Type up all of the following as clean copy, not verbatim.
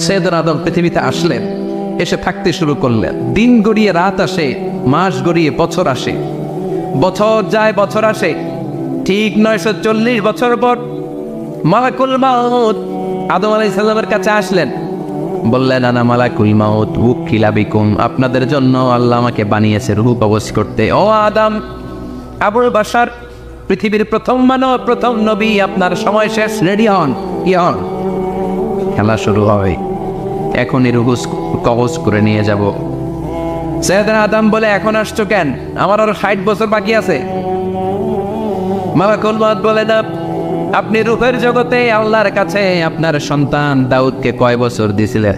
সৈয়দনা আদম পৃথিবীতে আসলেন, এসে থাকতে শুরু করলেন। দিন গড়িয়ে রাত আসে, মাস গড়িয়ে বছর আসে, বছর যায় বছর আসে। ঠিক 940 বছর পর মালাকুল মাউত আদম আলাইহিস সালামের কাছে আসলেন। বললেন, আনা মালাকুল মাউত উকিলা বিকুম, আপনাদের জন্য আল্লাহ আমাকে বানিয়েছে রূহ কবজ করতে। ও আদম, আবুল বাশার, পৃথিবীর প্রথম মানব, প্রথম নবী, আপনার সময় শেষ, রেডি হন। কি হন? খেলা শুরু হয়, এখনই রূহ কবজ করে নিয়ে যাব। সৈয়দনা আদম বলে, এখন আসছো কেন? আমার আরো 60 বছর বাকি আছে। মালাকুল মাউত বলে, না, আপনি রূহের জগতে আল্লাহর কাছে আপনার সন্তান দাউদকে কয় বছর দিয়েছিলেন?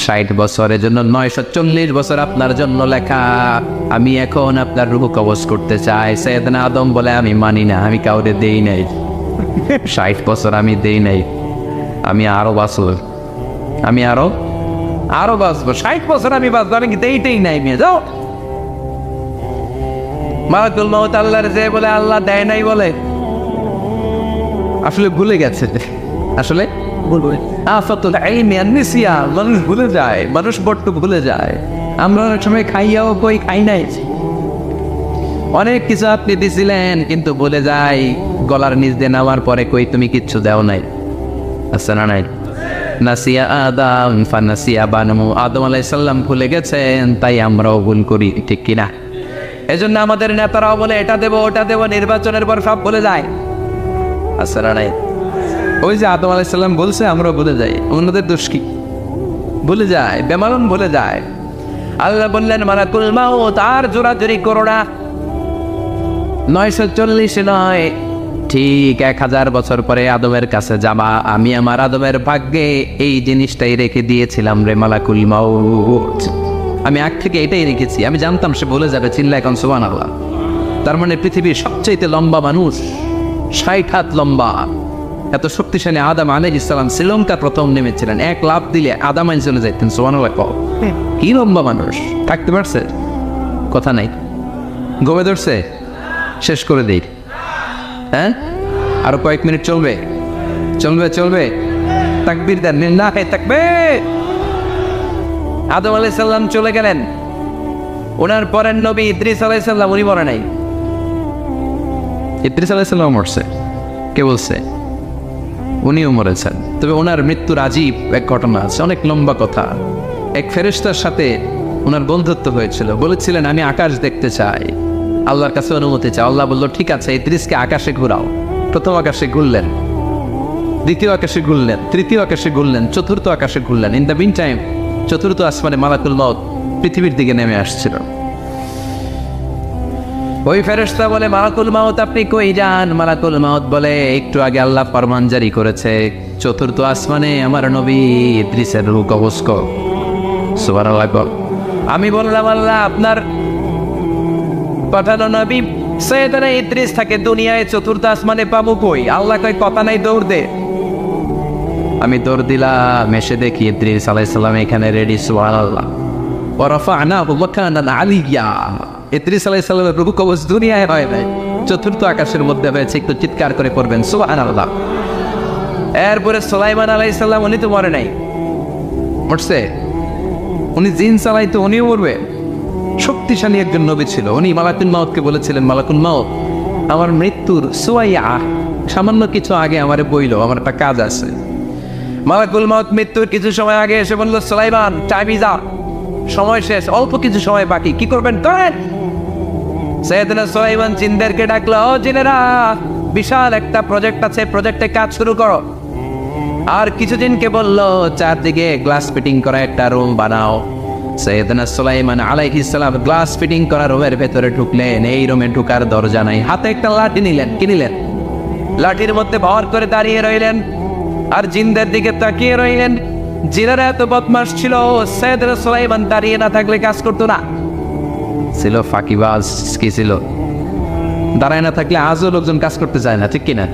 60 বছরের জন্য 940 বছর আপনার জন্য লেখা। আমি এখন আপনার রূহ কবজ করতে চাই। সৈয়দনা আদম বলে, আমি মানি না, আমি কাউরে দেই নাই। 60 বছর আমি দেই নাই, আমি আরো বাঁচব, আমি আরো বাঁচবো, 60 বছর আমি বাঁচবো, আমি দেইতেই নাই। মেয়ে যাও। মালাকুল মাউত আল্লাহর যে বলে, আল্লাহ দেয় নাই বলে। আসলে ভুলে গেছে, আসলে মানুষ ভুলে যায়, মানুষ বড্ড ভুলে যায়। আমরা অনেক সময় খাইয়াও কই খাই নাই। অনেক কিছু আপনি দিছিলেন কিন্তু ভুলে যাই, গলার নিচ দিয়ে নামার পরে কই তুমি কিচ্ছু দেও নাই। আচ্ছা, না নাই? নাসিয়া আদম ফানাসিয়া বানু, আদম আলাইহিস সালাম ভুলে গেছেন, তাই আমরাও ভুল করি, ঠিক কিনা? এজন্য আমাদের নেতারাও বলে এটা দেবো ওটা দেবো, নির্বাচনের পর সব ভুলে যায়। আচ্ছা, না নাই? ওই যে আদম আলাইহিস সালাম বলছে, আমরা ভুলে যাই। অন্যদের দোষ কি? ভুলে যায়, বেমালুম ভুলে যায়। আল্লাহ বললেন, মালাকুল মাউত আর জোরাজুরি করো না। 940 নয়, ঠিক 1000 বছর পরে আদমের কাছে যাবা। আমি আমার আদমের ভাগ্যে এই জিনিসটাই রেখে দিয়েছিলাম রে মালাকুল মাউত। আমি আগ থেকে এটাই রেখেছি, আমি জানতাম সে ভুলে যাবে। চিল্লা এখন সুবহানাল্লাহ। তার মানে পৃথিবীর সবচেয়ে লম্বা মানুষ, 60 হাত লম্বা, এত শক্তিশালী আদম আলাইহিস সালাম শ্রীলঙ্কা প্রথম নেমেছিলেন। এক লাফ দিলে আদম আইন চলে যাইতেন। সুবহানাল্লাহ। কি লম্বা মানুষ, থাকতে পারছে? কথা নাই। গমে ধরছে? শেষ করে দিই। হ্যাঁ, আরো কয়েক মিনিট চলবে, চলবে, চলবে। তাকবীর দেন, লিল্লাহি তাকবীর। আদম আলাইহিস সালাম চলে গেলেন। ওনার পরের নবী ইদ্রিস আলাইহিস সালাম, উনি মরে নাই। ইদ্রিস আলাইহিস সালাম মরছে, কে বলছে? উনিও মরেছেন। তবে ওনার মৃত্যুর আজীব এক ঘটনা আছে, অনেক লম্বা কথা। এক ফেরেশতার সাথে ওনার বন্ধুত্ব হয়েছিল। বলেছিলেন, আমি আকাশ দেখতে চাই, আল্লাহর কাছে অনুমতি চাই। আল্লাহ বলল, ঠিক আছে, ইদ্রিসকে আকাশে ঘুরাও। প্রথম আকাশে ঘুরলেন, দ্বিতীয় আকাশে ঘুরলেন, তৃতীয় আকাশে ঘুরলেন, চতুর্থ আকাশে ঘুরলেন। ইন দ্য মিন টাইম চতুর্থ আসমানে মালাকুল মাউত পৃথিবীর দিকে নেমে আসছিল। ওই ফেরেশতা বলে, মালাকুল মাউত আপনি কই যান? মালাকুল মাউত বলে, একটু আগে আল্লাহ ফরমান জারি করেছে, চতুর্থ আসমানে আমার নবী ইদ্রিসের রূহ কবজ কর। সুবহানাল্লাহ। আমি বললাম, আল্লাহ আপনার পাঠানো নবী সৈয়দনা ইদ্রিস থাকে দুনিয়ায়, চতুর্থ আসমানে পাবো কই? আল্লাহ কয়, কথা নাই, দৌড় দে। আমি দৌড় দিলাম, এসে দেখি ইদ্রিস আলাইহিস সালাম এখানে রেডি। সুবহানাল্লাহ। ওয়া রাফা'নাহু মাকানান আলিয়্যা। ইদ্রিস আলাইহিস সালামের রূহ কবজ দুনিয়ায় হয় নাই, চতুর্থ আকাশের মধ্যে হয়েছে। একটু চিৎকার করে পড়বেন সুবহানাল্লাহ। এরপরে সুলাইমান আলাইহিস সালাম, উনি তো মরে নাই, মরছে। উনি জিন চালাইতো, উনিও মরবে। শক্তিশালী একজন নবী ছিল। উনি মালাকুল মাউতকে বলেছিলেন, মালাকুল মাউত আমার মৃত্যুর সুয়াইয়া সামান্য কিছু আগে আমারে বইল, আমার একটা কাজ আছে। মালাকুল মাউত মৃত্যুর কিছু সময় আগে এসে বলল, সুলাইমান টাইম ইজ আপ, সময় শেষ, অল্প কিছু সময় বাকি, কি করবেন করেন। সৈয়দনা সুলাইমান জিনদেরকে ডাকলো, ও জিনেরা, বিশাল একটা প্রজেক্ট আছে, প্রজেক্টে কাজ শুরু করো। আর কিছু জিনকে বললো, চারদিকে গ্লাস ফিটিং করা একটা রুম বানাও। সৈয়দনা সুলাইমান আলাইহিস সালাম গ্লাস ফিটিং করা রুমের ভেতরে ঢুকলেন। এই রুমে ঢুকার দরজা নাই, হাতে একটা লাঠি নিলেন। কি নিলেন? লাঠির মধ্যে ভর করে দাঁড়িয়ে রইলেন আর জিনদের দিকে তাকিয়ে রইলেন। জিনেরা এত বদমাশ ছিল, সৈয়দনা সুলাইমান দাঁড়িয়ে না থাকলে কাজ করতো না। ছিল ফাঁকিবাজ। কি ছিল? দাঁড়ায় না থাকলে আজও লোকজন কাজ করতে চায় না, ঠিক কিনা?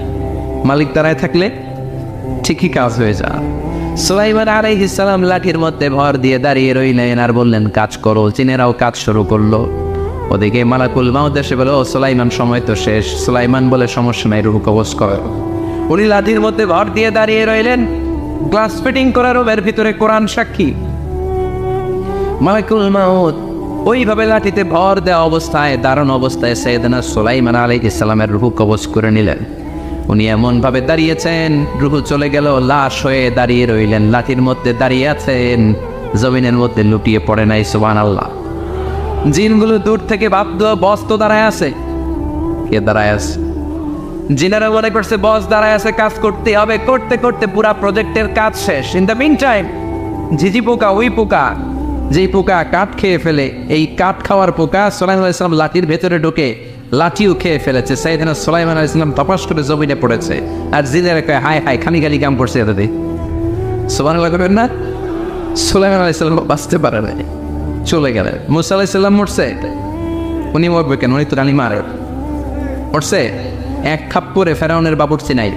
মালিক দাঁড়ায় থাকলে ঠিকই কাজ হয়ে যায়। সুলাইমান আলাইহিস সালাম লাঠির মধ্যে ভর দিয়ে দাঁড়িয়ে রইলেন আর বললেন, কাজ করো। জিনেরাও কাজ শুরু করলো। ওদিকে মালাকুল মাউত এসে বলে, ও সুলাইমান সময় তো শেষ। সুলাইমান বলে, সমস্যা নাই, রূহ কবজ করো। উনি লাঠির মধ্যে ভর দিয়ে দাঁড়িয়ে রইলেন। গ্লাস ফিটিং করা রুমের ভিতরে কোরআন সাক্ষী। মালাকুল মাউত ওইভাবে লাঠিতে ভর দেওয়া অবস্থায়, দারুণ অবস্থায় সাইয়েদনা সুলাইমান আলাইহিস সালামের রূহ কবজ করে নিলেন। উনি এমন ভাবে দাঁড়িয়েছেন, রূহ চলে গেল, লাশ হয়ে দাঁড়িয়ে রইলেন, লাঠির মধ্যে দাঁড়িয়ে আছেন, জমিনের মধ্যে লুটিয়ে পড়ে নাই। সুবহানাল্লাহ। জিনগুলো দূর থেকে ভাবতো বস তো দাঁড়ায় আছে। কে দাঁড়ায় আছে? জিনারা মনে করছে বস দাঁড়ায় আছে, কাজ করতে হবে। করতে করতে পুরা প্রজেক্টের কাজ শেষ। ইন দ্য মিন টাইম ঝিঝি পোকা, ওই পোকা যেই পোকা কাঠ খেয়ে ফেলে, এই কাঠ খাওয়ার পোকা সুলাইমান আলাইহিস সালাম লাঠির ভেতরে ঢুকে লাঠিও খেয়ে ফেলেছে। সাইয়েদনা সুলাইমান আলাইহিস সালাম তপাস করে জমিনে পড়েছে। আর জিনেরা কয় হায় হায়, খালি খালি কাম করছে এতদিন। সুবহানাল্লাহ করবেন না? সুলাইমান আলাইহিস সালাম বাঁচতে পারে না, চলে গেলেন। মুসা আলাইহিস সালাম মরছে, উনি মরবে কেন? উনি তো রানী মারে মরছে। এক খাপ্পরে ফেরাউনের বাবুর্চি নাই,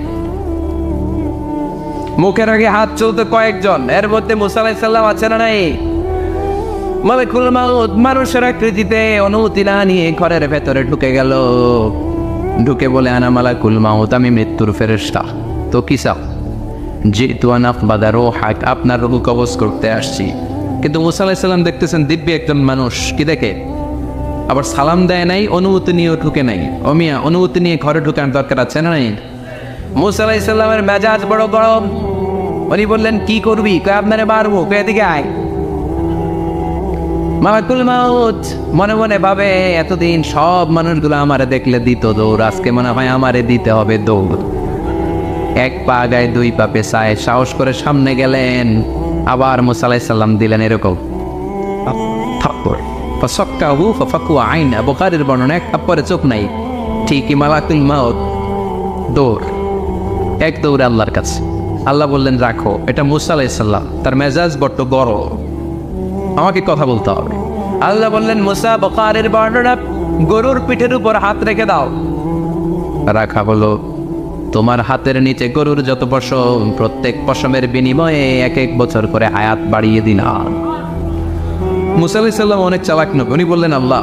মুখের আগে হাত চলতে কয়েকজন, এর মধ্যে মুসা আলাইহিস সালাম আছে না নাই? মালাকুল মাউত মানুষের আকৃতিতে অনুমতি না নিয়ে ঘরের ভেতরে ঢুকে গেল। ঢুকে বলে আনা মালাকুল মাউত, আমি মৃত্যুর ফেরেশতা। তো কি চাও? জিতু আন আকবাদা রূহাক, আপনার রূহ কবজ করতে আসছি। কিন্তু মুসা আলাইহিস সালাম দেখতেছেন দিব্যি একজন মানুষ, কি দেখে? আবার সালাম দেয় নাই, অনুমতি নিয়েও ঢুকে নাই। অমিয়া অনুমতি নিয়ে ঘরে ঢুকার দরকার আছে না নাই? মুসা আলাইহিস সালামের মেজাজ বড় গরম। উনি বললেন কি করবি? কয় আপনারে মারবো। কয় এদিকে আয়। মালাকুল মাউত মনে মনে ভাবে এতদিন সব মানুষগুলো আমারে দেখলে দিত দৌড়, আজকে মনে হয় আমারে দিতে হবে দৌড়। এক পা গায়ে দুই পা পেছায় সাহস করে সামনে গেলেন। আবার মুসা আলাইহিস সালাম দিলেন এরকম থাপ্পড়। ফাসাক্কাহু ফাফাকু আইনা, বুখারীর বর্ণনা, এক থাপ্পড়ে চোখ নাই। ঠিকই মালাকুল মাউত দৌড়, এক দৌড়ে আল্লাহর কাছে। আল্লাহ বললেন রাখো, এটা মুসা আলাইহিস সালাম, তার মেজাজ বড্ড গরম, আমাকে কথা বলতে হবে। আল্লাহ বললেন মুসা, বুখারীর বর্ণনা, গরুর পিঠের উপর হাত রেখে দাও। রাখা হলো। তোমার হাতের নিচে গরুর যত পশম, প্রত্যেক পশমের বিনিময়ে এক এক বছর করে হায়াত বাড়িয়ে দিলাম। মুসা আলাইহিস সালাম অনেক চালাক নবী। উনি বললেন আল্লাহ,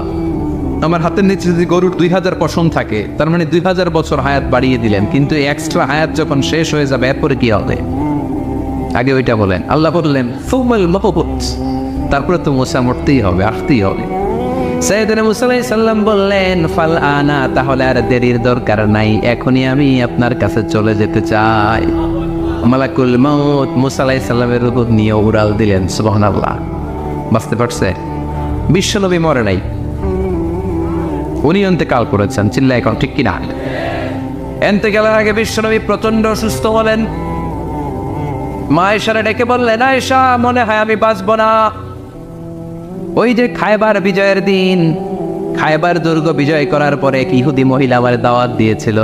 আমার হাতের নিচে যদি গরুর 2000 পশম থাকে, তার মানে 2000 বছর হায়াত বাড়িয়ে দিলেন, কিন্তু এক্সট্রা হায়াত যখন শেষ হয়ে যাবে এরপরে কি হবে? আগে ওইটা বলেন। আল্লাহ বললেন সুমাল মাহবুত, তারপরে তো মুসা মরতেই হবে, আসতেই হবে। সাইয়েদনা মুসা আলাইহিস সালাম বললেন ফাল আনা, তাহলে আর দেরির দরকার নাই, এখনই আমি আপনার কাছে চলে যেতে চাই। মালাকুল মাউত মুসা আলাইহিস সালামের রূহ নিয়ে উড়াল দিলেন। সুবহানাল্লাহ। বুঝতে পারছে? বিশ্বনবী মরে নাই, উনি ইন্তেকাল করেছেন। চিল্লা এখন ঠিক কিনা? ইন্তেকালের আগে বিশ্বনবী প্রচন্ড অসুস্থ হলেন। মা আয়েশারে ডেকে বললেন, আয়েশা মনে হয় আমি বাঁচবো না। ওই যে খায়বার বিজয়ের দিন, খায়বার দুর্গ বিজয় করার পরে এক ইহুদি মহিলা আমার দাওয়াত দিয়েছিল।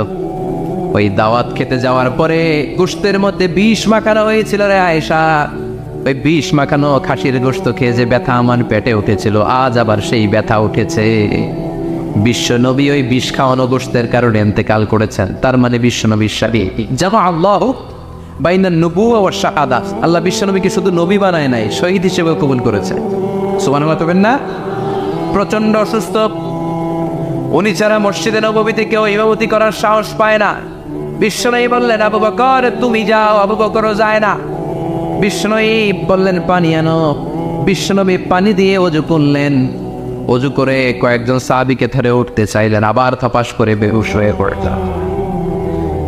ওই দাওয়াত খেতে যাওয়ার পরে গোশতের মধ্যে বিষ মাখানো হয়েছিল রে আয়েশা। ওই বিষ মাখানো খাসির গোশত খেয়ে যে ব্যথা আমার পেটে উঠেছিল, আজ আবার সেই ব্যথা উঠেছে। বিশ্বনবী ওই বিষ খাওয়ানো গোশতের কারণে ইন্তেকাল করেছেন। তার মানে বিশ্বনবীর সাথে জামা আল্লাহ বাইনা নবুওয়া ওয়া শাহাদাত, আল্লাহ বিশ্বনবীকে শুধু নবী বানায় নাই, শহীদ হিসেবে কবুল করেছে। সুবহানাল্লাহ করবেন না? প্রচন্ড অসুস্থ, উনি ছাড়া মসজিদে নববীতে কেউ ইমামতি করার সাহস পায় না। বিশ্বনবী বললেন আবু বকর তুমি যাও, আবু বকরও যায় না। বিশ্বনবী বললেন পানি আনো। বিশ্বনবী পানি দিয়ে ওযু করলেন। ওযু করে কয়েকজন সাহাবীকে ধরে উঠতে চাইলেন, আবার থপাস করে বেহুশ হয়ে পড়লেন।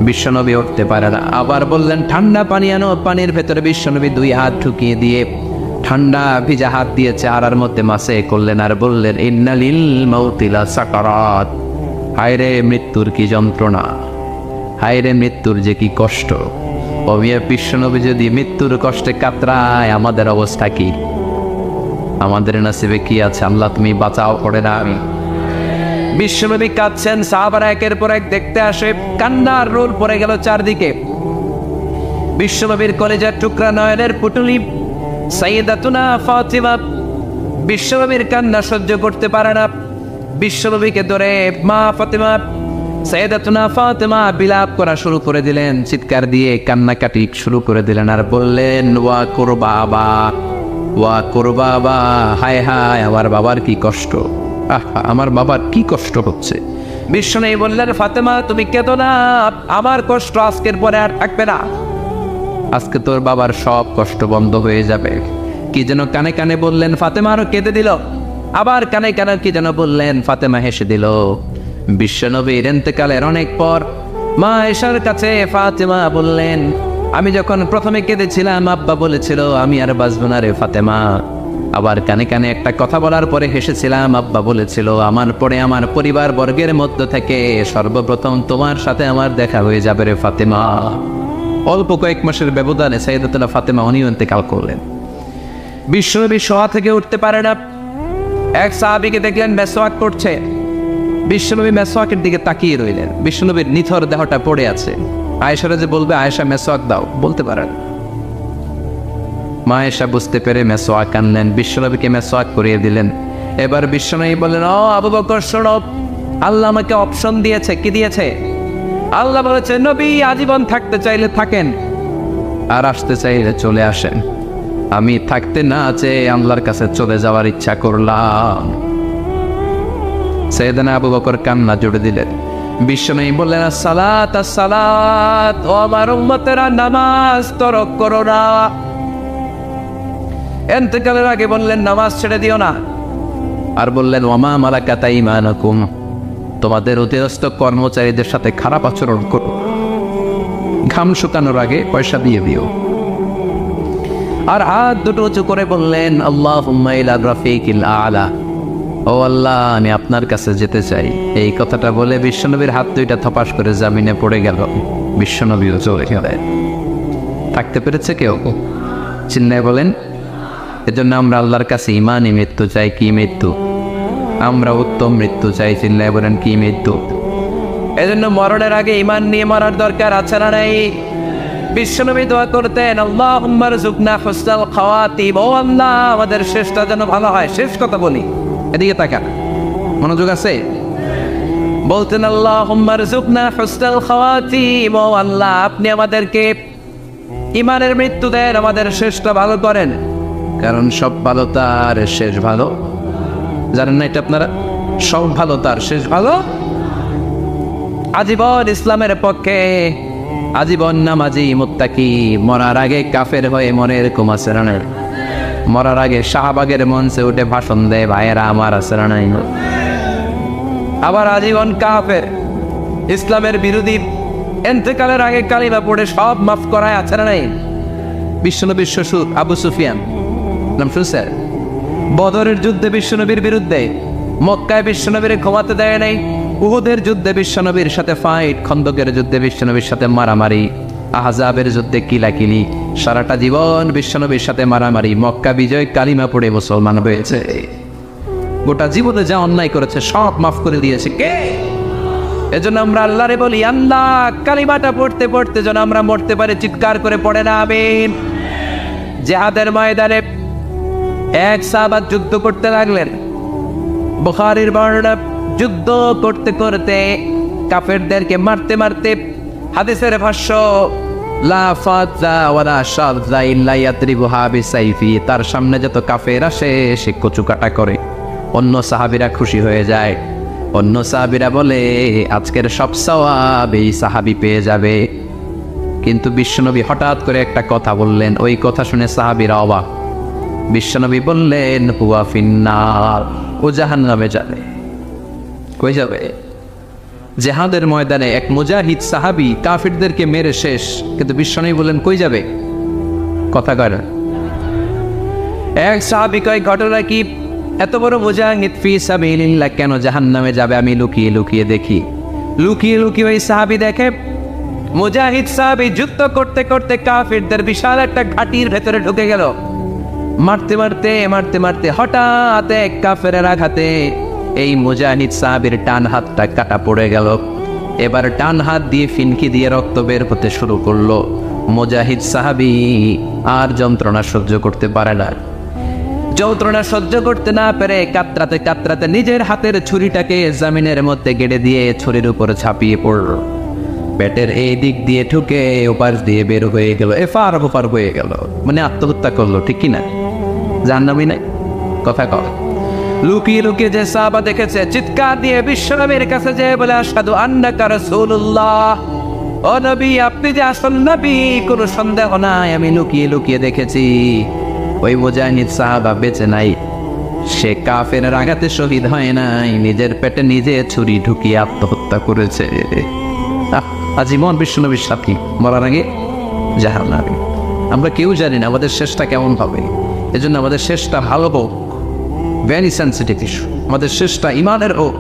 বিশ্বনবী উঠতে পারে না। আবার বললেন ঠান্ডা পানি আনো। পানির ভেতরে বিশ্বনবী 2 হাত ঢুকিয়ে দিয়ে ঠান্ডা ভিজা হাত দিয়ে চেহারার মধ্যে মাসে করলেন আর বললেন ইন্নালিল মাউতি লা সাকারাত, হায়রে মৃত্যুর কি যন্ত্রণা, হায়রে মৃত্যুর যে কি কষ্ট। অবিয়া বিশ্বনবী যদি মৃত্যুর কষ্টে কাতরায়, আমাদের অবস্থা কি? আমাদের নসিবে কি আছে? আল্লাহ তুমি বাঁচাও করে না। বিশ্বনবী কাঁদছেন, সাহাবারা একের পর এক দেখতে আসে, কান্নার রোল পড়ে গেল চারদিকে। বিশ্বনবীর কলেজার টুকরা নয়নের পুটুলি সাইয়েদাতুনা ফাতিমা বিশ্বনবীর কান্না সহ্য করতে পারে না। বিশ্বনবীকে ধরে মা ফাতিমা, সাইয়েদাতুনা ফাতিমা বিলাপ করা শুরু করে দিলেন, চিৎকার দিয়ে কান্নাকাটি শুরু করে দিলেন আর বললেন ওয়া কুরবাবা, ওয়া কুরবাবা, হায় হায় আমার বাবার কি কষ্ট, আমার বাবার কি কষ্ট হচ্ছে। বিশ্বনবী বললেন ফাতেমা তুমি কেঁদো না, আমার কষ্ট আজকের পরে আর থাকবে না। আজকে তোর বাবার সব কষ্ট বন্ধ হয়ে যাবে। কি যেন কানে কানে বললেন, ফাতেমা আরো কেঁদে দিল। আবার কানে কানে কি যেন বললেন, ফাতেমা হেসে দিল। বিশ্বনবীর ইন্তেকালের অনেক পর মা আয়েশার কাছে ফাতেমা বললেন, আমি যখন প্রথমে কেঁদেছিলাম আব্বা বলেছিল আমি আর বাঁচব না রে ফাতেমা। আবার কানে কানে একটা কথা বলার পরে হেসেছিলাম, আব্বা বলেছিল আমার পরে আমার পরিবার বর্গের মধ্য থেকে সর্বপ্রথম তোমার সাথে আমার দেখা হয়ে যাবে রে ফাতেমা। অল্প কয়েক মাসের ব্যবধানে সাইয়েদাতুনা ফাতেমা উনিও ইন্তেকাল করলেন। বিশ্বনবী শোয়া থেকে উঠতে পারে না। এক সাহাবীকে দেখলেন মেসওয়াক করছে। বিশ্বনবী মেসওয়াকের দিকে তাকিয়ে রইলেন। বিশ্বনবীর নিথর দেহটা পড়ে আছে। আয়েশারা যে বলবে আয়েশা মেসওয়াক দাও, বলতে পারেন। মা আয়েশা বুঝতে পেরে মেসওয়াক আনলেন, বিশ্বনবীকে মেসওয়াক করিয়ে দিলেন। এবার বিশ্বনবী বললেন, ও আবু বকর শোনো, আল্লাহ আমাকে অপশন দিয়েছে। কি দিয়েছে? আল্লাহ বলেছে নবী আজীবন থাকতে চাইলে থাকেন, আর আসতে চাইলে চলে আসেন। আমি থাকতে না চেয়ে আল্লাহর কাছে চলে যাওয়ার ইচ্ছা করলাম। সাইয়েদনা আবু বকর কান্না জুড়ে দিলেন। বিশ্বনবী বললেন, আসসালাত আসসালাত, ও আমার উম্মতেরা নামাজ তরক করো না। ইন্তেকালের আগে বললেন নামাজ ছেড়ে দিও না। আর বললেন, ওয়ামা মালাকাত আইমানুকুম, তোমাদের অধীনস্থ কর্মচারীদের সাথে খারাপ আচরণ করো। ঘাম শুকানোর আগে পয়সা দিয়ে দিও। আর হাত দুটো উঁচু করে বললেন, আল্লাহুম্মা ইলা রাফিকিল আলা, ও আল্লাহ আমি আপনার কাছে যেতে চাই। এই কথাটা বলে বিশ্বনবীর হাত দুইটা থপাস করে জামিনে পড়ে গেল। বিশ্বনবীও চলে গেলেন। থাকতে পেরেছে কেউ? চিন্নায় বলেন। এজন্য আমরা আল্লাহর কাছে ইমানই মৃত্যু চাই। কি মৃত্যু? আমরা উত্তম মৃত্যু চাই। চিন্নায় বলেন কি মৃত্যু? এজন্য মরণের আগে ইমান নিয়ে মরার দরকার আছে না নাই? বিশ্বনবী দোয়া করতেন, আল্লাহুম্মা রযুকনা হুসনাল খাওয়াতিম, ও আল্লাহ আমাদের শেষটা যেন ভালো হয়। শেষ কথা বলি, এদিকে তাকা, মনোযোগ আছে? বলতেন আল্লাহুম্মা রযুকনা হুসনাল খাওয়াতিম, ও আল্লাহ আপনি আমাদেরকে ইমানের মৃত্যু দেন, আমাদের শেষটা ভালো করেন। কারণ সব ভালো তার শেষ ভালো। জানেন না এটা আপনারা? সব ভালো তার শেষ ভালো। আজীবন ইসলামের পক্ষে, আজীবন নামাজি মুত্তাকি, মরার আগে কাফের হয়ে মনে এরকম আছে না? মরার আগে শাহবাগের মঞ্চে উঠে ভাষণ দেয়, ভাইয়েরা আমার আছে না? আবার আজীবন কাফের, ইসলামের বিরোধী, ইন্তেকালের আগে কালিমা পড়ে সব মাফ করায় আছে না? বিশ্বনবীর শ্বশুর আবু সুফিয়ান, নাম শুনছেন? বদরের যুদ্ধে বিশ্বনবীর বিরুদ্ধে, মক্কায় বিশ্বনবীর ঘুমাতে দেয় নাই। উহুদের যুদ্ধে বিশ্বনবীর সাথে ফাইট, খন্দকের যুদ্ধে বিশ্বনবীর সাথে মারামারি, আহজাবের যুদ্ধে কিলাকিলি, সারাটা জীবন বিশ্বনবীর সাথে মারামারি। মক্কা বিজয়, কালিমা পড়ে মুসলমান হয়েছে। গোটা জীবনে যা অন্যায় করেছে সব মাফ করে দিয়েছে কে? এজন্য আমরা আল্লাহরে বলি, আল্লাহ কালিমাটা পড়তে পড়তে যেন আমরা মরতে পারি। চিৎকার করে পড়ে না আমিন। জিহাদের ময়দানে এক সাহাবা যুদ্ধ করতে লাগলেন। বুখারীর বর্ণনা, যুদ্ধ করতে করতে কাফেরদেরকে মারতে মারতে, হাদিসের ভাষ্য লা ফাযা ওয়ালা শাযা ইল্লা ইয়াদরিবুহা বিসাইফি, তার সামনে যত কাফের আসে সে কচু কাটা করে। অন্য সাহাবীরা খুশি হয়ে যায়। অন্য সাহাবীরা বলে আজকের সব সওয়াব এই সাহাবী পেয়ে যাবে। কিন্তু বিশ্বনবী হঠাৎ করে একটা কথা বললেন, ওই কথা শুনে সাহাবীরা অবাক। বিশ্বনবী বললেন, হুয়া ফিন্নার, ও জাহান্নামে যাবে। কই যাবে? জিহাদের ময়দানে এক মুজাহিদ সাহাবী কাফিরদেরকে মেরে শেষ, কিন্তু বিশ্বনবী বললেন কই যাবে? কথা কয় না। এক সাহাবী কয়, ঘটনা কি? এত বড় মুজাহিদ ফি সাবিলিল্লাহ কেন জাহান্নামে যাবে? আমি লুকিয়ে লুকিয়ে দেখি। লুকিয়ে লুকিয়ে ওই সাহাবী দেখে, মুজাহিদ সাহাবী যুদ্ধ করতে করতে কাফিরদের বিশাল একটা ঘাটির ভেতরে ঢুকে গেল। মারতে মারতে মারতে মারতে হঠাৎ এক কাফেরের আঘাতে এই মুজাহিদ সাহাবীর ডান হাতটা কাটা পড়ে গেল। এবার ডান হাত দিয়ে ফিনকি দিয়ে রক্ত বের হতে শুরু করলো। মুজাহিদ সাহাবী আর যন্ত্রণা সহ্য করতে পারে না। যন্ত্রণা সহ্য করতে না পেরে কাতরাতে কাতরাতে নিজের হাতের ছুরিটাকে জমিনের মধ্যে গেড়ে দিয়ে ছুরির উপরে ঝাঁপিয়ে পড়ল। পেটের এই দিক দিয়ে ঢুকে ওপাশ দিয়ে বের হয়ে গেল, এফার ওপার হয়ে গেল। মানে আত্মহত্যা করলো, ঠিক কিনা? জাহান্নামী নাই? কথা কর। লুকিয়ে লুকিয়ে যে সাহাবা দেখেছে চিৎকার দিয়ে বিশ্বনবীর কাছে যেয়ে বলে, আশহাদু আন্নাকা রাসূলুল্লাহ, ও নবী, আপনি যে আসল নবী কোনো সন্দেহ নাই, আমি লুকিয়ে লুকিয়ে দেখেছি ওই মুজাহিদ সাহাবা বেঁচে নাই, সে কাফের আঘাতে শহীদ হয় নাই, নিজের পেটে নিজে ছুরি ঢুকিয়ে আত্মহত্যা করেছে। আজীবন বিশ্বনবীর সাথী, মরার আগে জাহান্নামে। আমরা কেউ জানি না আমাদের শেষটা কেমন হবে, এজন্য আমাদের শেষটা ভালো হোক, ভেরি সেন্সিটিভ ইস্যু। আমাদের শেষটা ইমানের হোক।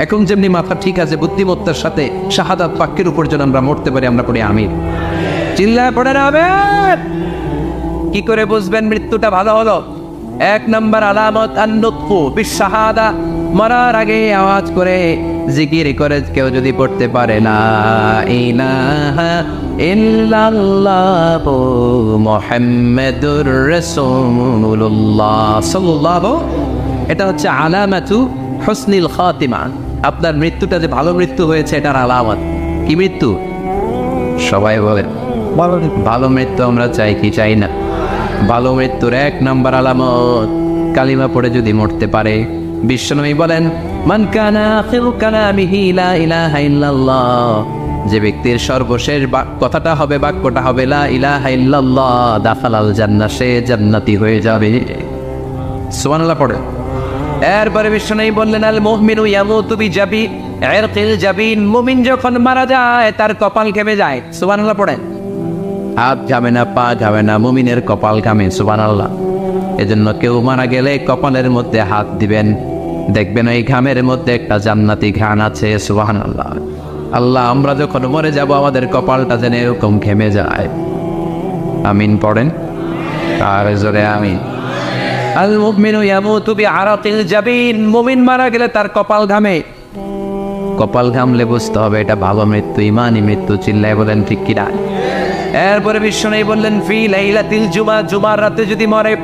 এখন যেমনি মাথা ঠিক আছে, বুদ্ধিমত্তার সাথে শাহাদাত বাক্যের উপর যেন আমরা মরতে পারি, আমরা পড়ি আমিন। চিল্লায় পড়ে না। কি করে বুঝবেন মৃত্যুটা ভালো হলো? এক নম্বর আলামত আন-নুতফু বিশ-শাহাদা, মরার আগে আওয়াজ করে জিকির করে কেউ যদি পড়তে পারে লা ইলাহা ইল্লাল্লাহু মুহাম্মাদুর রাসূলুল্লাহ সাল্লাল্লাহু, এটা হচ্ছে আলামাতু হুসনিল খাতিমা। আপনার মৃত্যুটা যে ভালো মৃত্যু হয়েছে এটার আলামত। কি মৃত্যু? সবাই বলেন ভালো মৃত্যু আমরা চাই কি চাই না? ভালো মৃত্যুর এক নম্বর আলামত কালিমা পড়ে যদি মরতে পারে। বিশ্বনবী বলেন মান কানা আখিরু কালামিহি লা ইলাহা ইল্লাল্লাহ, যে ব্যক্তির সর্বশেষ কথাটা হবে, বাক্যটা হবে লা ইলাহা ইল্লাল্লাহ, দাখালাল জান্নাহ, সে জান্নাতি হয়ে যাবে। সুবহানাল্লাহ পড়ে। এরপরে বিশ্বনবী বললেন আল মুমিনু ইয়ামুতু বিজাবি ইরকিল জাবিন, মুমিন যখন মারা যায় তার কপাল ঘেমে যায়। সুবহানাল্লাহ পড়েন। হাত ঘামে না, পা ঘামে না, মুমিনের কপাল ঘামে। সুবহানাল্লাহ। এজন্য কেউ মারা গেলে কপালের মধ্যে হাত দিবেন, দেখবেন ওই ঘামের মধ্যে একটা জান্নাতি ঘ্রাণ আছে। সুবহানাল্লাহ। আল্লাহ, আমরা যখন মরে যাব আমাদের কপালটা যেন এরকম ঘেমে যায়। আমিন পড়েন আর জোরে আমিন। আল মুমিনু ইয়ামুতু বিআরাকিল জাবিন, মুমিন মারা গেলে তার কপাল ঘামে। কপাল ঘামলে বুঝতে হবে এটা ভালো মৃত্যু, ইমানি মৃত্যু। চিল্লায় বলেন ঠিক কিনা? এরপরে বিশ্বনবী বললেন ফি লাইলাতিল জুমা, জুমার রাতে যদি মরে,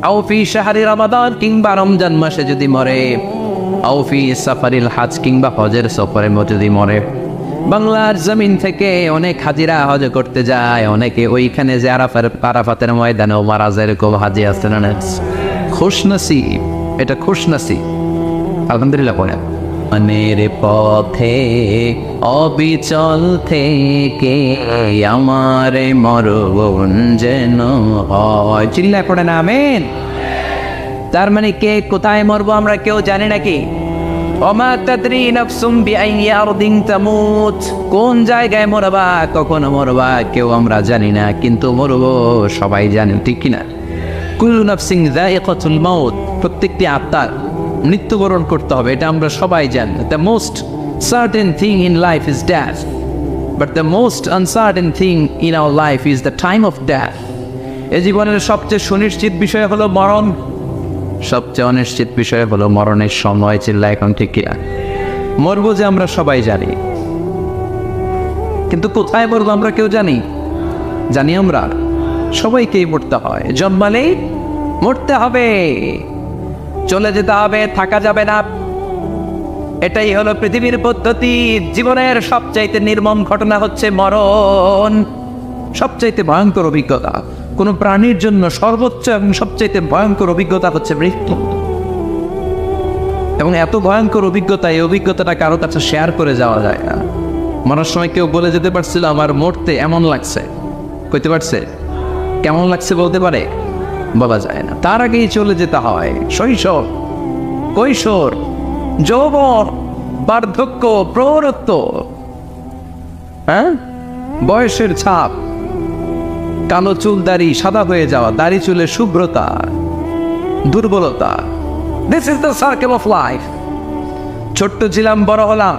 আও ফি শাহরি রমাদান, কিংবা রমজান মাসে যদি মরে, আও ফি সাফারিল হজ, কিংবা হজের সফরে যদি মরে। বাংলার জমিন থেকে অনেক হাজিরা হজ করতে যায়, অনেকে ওইখানে যে আরাফাতের ময়দানেও মারা যায়, এরকম হাজি আছে না? খুশনসিব, এটা খুশনসিব। আলহামদুলিল্লাহ পড়েন। মনের পথে অবিচল থেকে আমার মরণ যেন হয়। চিল্লায় পড়ে না আমিন। তার মানে কে কোথায় মরবো আমরা কেউ জানি নাকি? ওমা তাদরি নাফসুম বিআইয়ি আরদিন তামুত, কোন জায়গায় মরবা, কখন মরবা কেউ আমরা জানি না, কিন্তু মরবো সবাই জানে, ঠিক কিনা? কুল্লু নাফসিন যায়িকাতুল মাউত, প্রত্যেকটি আত্মার মৃত্যুবরণ করতে হবে, এটা আমরা সবাই জানি। The most certain thing in life is death, but the most uncertain thing in our life is the time of death. এই জীবনের সবচেয়ে সুনিশ্চিত বিষয় হলো মরণ, সবচেয়ে অনিশ্চিত বিষয় হলো মরণের সময়। চিল্লা এখন ঠিক কিনা? মরবো যে আমরা সবাই জানি, কিন্তু কোথায় মরবো আমরা কেউ জানি? জানি আমরা সবাইকেই মরতে হয়, জন্মালেই মরতে হবে, চলে যেতে হবে, থাকা যাবে না। এটাই হলো পৃথিবীর পদ্ধতি। জীবনের সবচাইতে নির্মম ঘটনা হচ্ছে মরণ, সবচাইতে ভয়ঙ্কর অভিজ্ঞতা কোন প্রাণীর জন্য সর্বোচ্চ এবং সবচাইতে ভয়ঙ্কর অভিজ্ঞতা হচ্ছে মৃত্যু। এবং এত ভয়ঙ্কর অভিজ্ঞতা, এই অভিজ্ঞতাটা কারো কাছে শেয়ার করে যাওয়া যায় না। মরার সময় কেউ বলে যেতে পারছিল আমার মরতে এমন লাগছে, কইতে পারছে? কেমন লাগছে বলতে পারে? বলা যায় না। তার আগেই চলে যেতে হয় শৈশব, কৈশোর, যৌবন, বার্ধক্য, প্রৌঢ়ত্ব, হ্যাঁ, বয়সের ছাপ, কালো চুল দাড়ি সাদা হয়ে যাওয়া, দাড়ি চুলের শুভ্রতা, দুর্বলতা। This is the circle of life. ছোট্ট ছিলাম, বড় হলাম,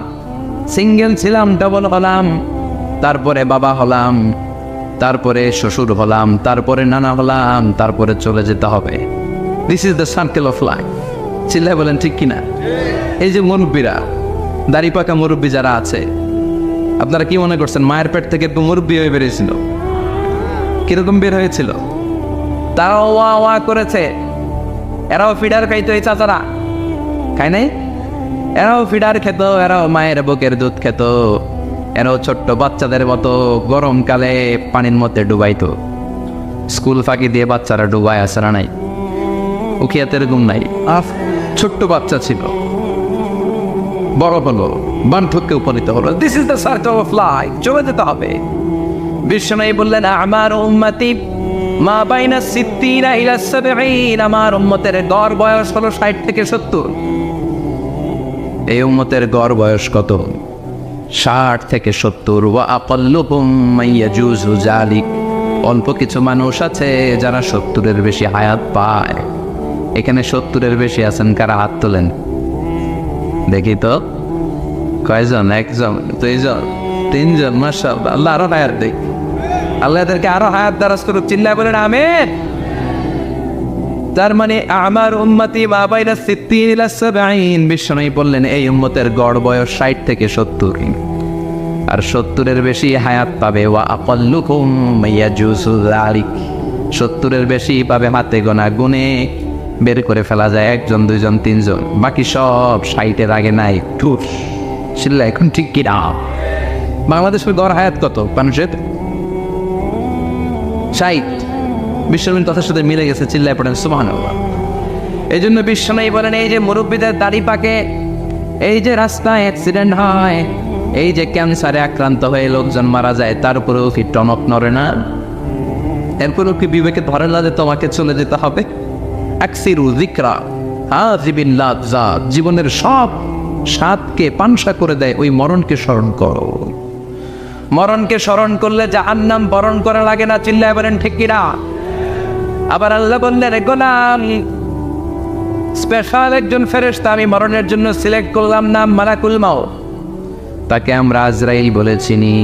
সিঙ্গেল ছিলাম, ডাবল হলাম, তারপরে বাবা হলাম, তারপরে শ্বশুর হলাম, তারপরে নানা হলাম, তারপরে চলে যেতে হবে। This is the circle of life. চিল্লায় বলেন ঠিক কিনা? এই যে মুরব্বীরা, দাড়ি পাকা মুরব্বী যারা আছে, আপনারা কি মনে করছেন মায়ের পেট থেকে একটু মুরব্বী হয়ে বেরিয়েছিল? কিরকম বের হয়েছিল? তারাও ওয়া ওয়া করেছে। এরাও ফিডার খাইতো, এই চাচারা খায় নাই? এরাও ফিডার খেত, এরাও মায়ের বুকের দুধ খেত, এরাও ছোট্ট বাচ্চাদের মতো গরমকালে পানির মধ্যে ডুবাইতো। স্কুল ফাঁকি দিয়ে বাচ্চারা ডুবায়, আসে না নাই? উখিয়াতে এরকম নাই? ছোট্ট বাচ্চা ছিল, বড় হলো, বার্ধক্যে উপনীত হলো। This is the circle of life, চলে যেতে হবে। বিশ্বনবী বললেন, আমার উম্মতি মা বাইনা সিত্তিনা ইলা সাবঈন, আমার উম্মতের গড় বয়স হলো 60 থেকে 70। এই উম্মতের গড় বয়স কত? 60 থেকে 70। ওয়া আকাল্লুহুম মাইয়াজুজু যালিক, অল্প কিছু মানুষ আছে যারা 70-এর বেশি হায়াত পায়। এখানে 70-এর বেশি আছেন কারা? হাত তোলেন দেখি তো। কয়জন? একজন, দুইজন, তিনজন। মাশাআল্লাহ, আল্লাহ আরো হায়াত দেখ, আল্লাহ এদেরকে আরো হায়াত দারাজ করুক। চিল্লায় বলেন আমিন। তার মানে আমার উম্মতি মা বাইনা সিত্তিন ইলা সাবঈন, বিশ্বনবী বললেন এই উম্মতের গড় বয়স 60 থেকে 70, আর 70-এর বেশি হায়াত পাবে। ওয়া আকাল্লুকুম মাইয়াজুজু যালিক, 70-এর বেশি পাবে হাতে গোনা, গুনে বের করে ফেলা যায় একজন, দুইজন, তিনজন। বাকি সব 60-এর আগে নাই। ঠুস চিল্লা এখন ঠিক কি না? বাংলাদেশের গড় হায়াত কত মানুষের? 60। বিশ্বনবীর কথার সাথে মিলে গেছে। চিল্লায় পড়েন সুবহানাল্লাহ। এই জন্য বিশ্বনবী বলেন, এই যে মুরব্বীদের দাড়ি পাকে, এই যে রাস্তায় অ্যাক্সিডেন্ট হয়, এই যে ক্যান্সারে আক্রান্ত হয়ে লোকজন মারা যায়, তার উপরেও কি টনক নড়ে না? এরপরেও কি বিবেকে ধরে না যে তোমাকে চলে যেতে হবে? আকসিরু যিকরা হাযিবিল লাযযাত, জীবনের সব স্বাদকে পানসা করে দেয় ওই মরণকে স্মরণ করো। মরণকে স্মরণ করলে জাহান্নাম বরণ করা লাগে না। চিল্লায় বলেন ঠিক কিনা? আবার আল্লাহ বললেন, গোলাম, স্পেশাল একজন ফেরেশতা আমি মরণের জন্য সিলেক্ট করলাম, নাম মালাকুল মাউত। তাকে আমরা আজরাইল বলে চিনি।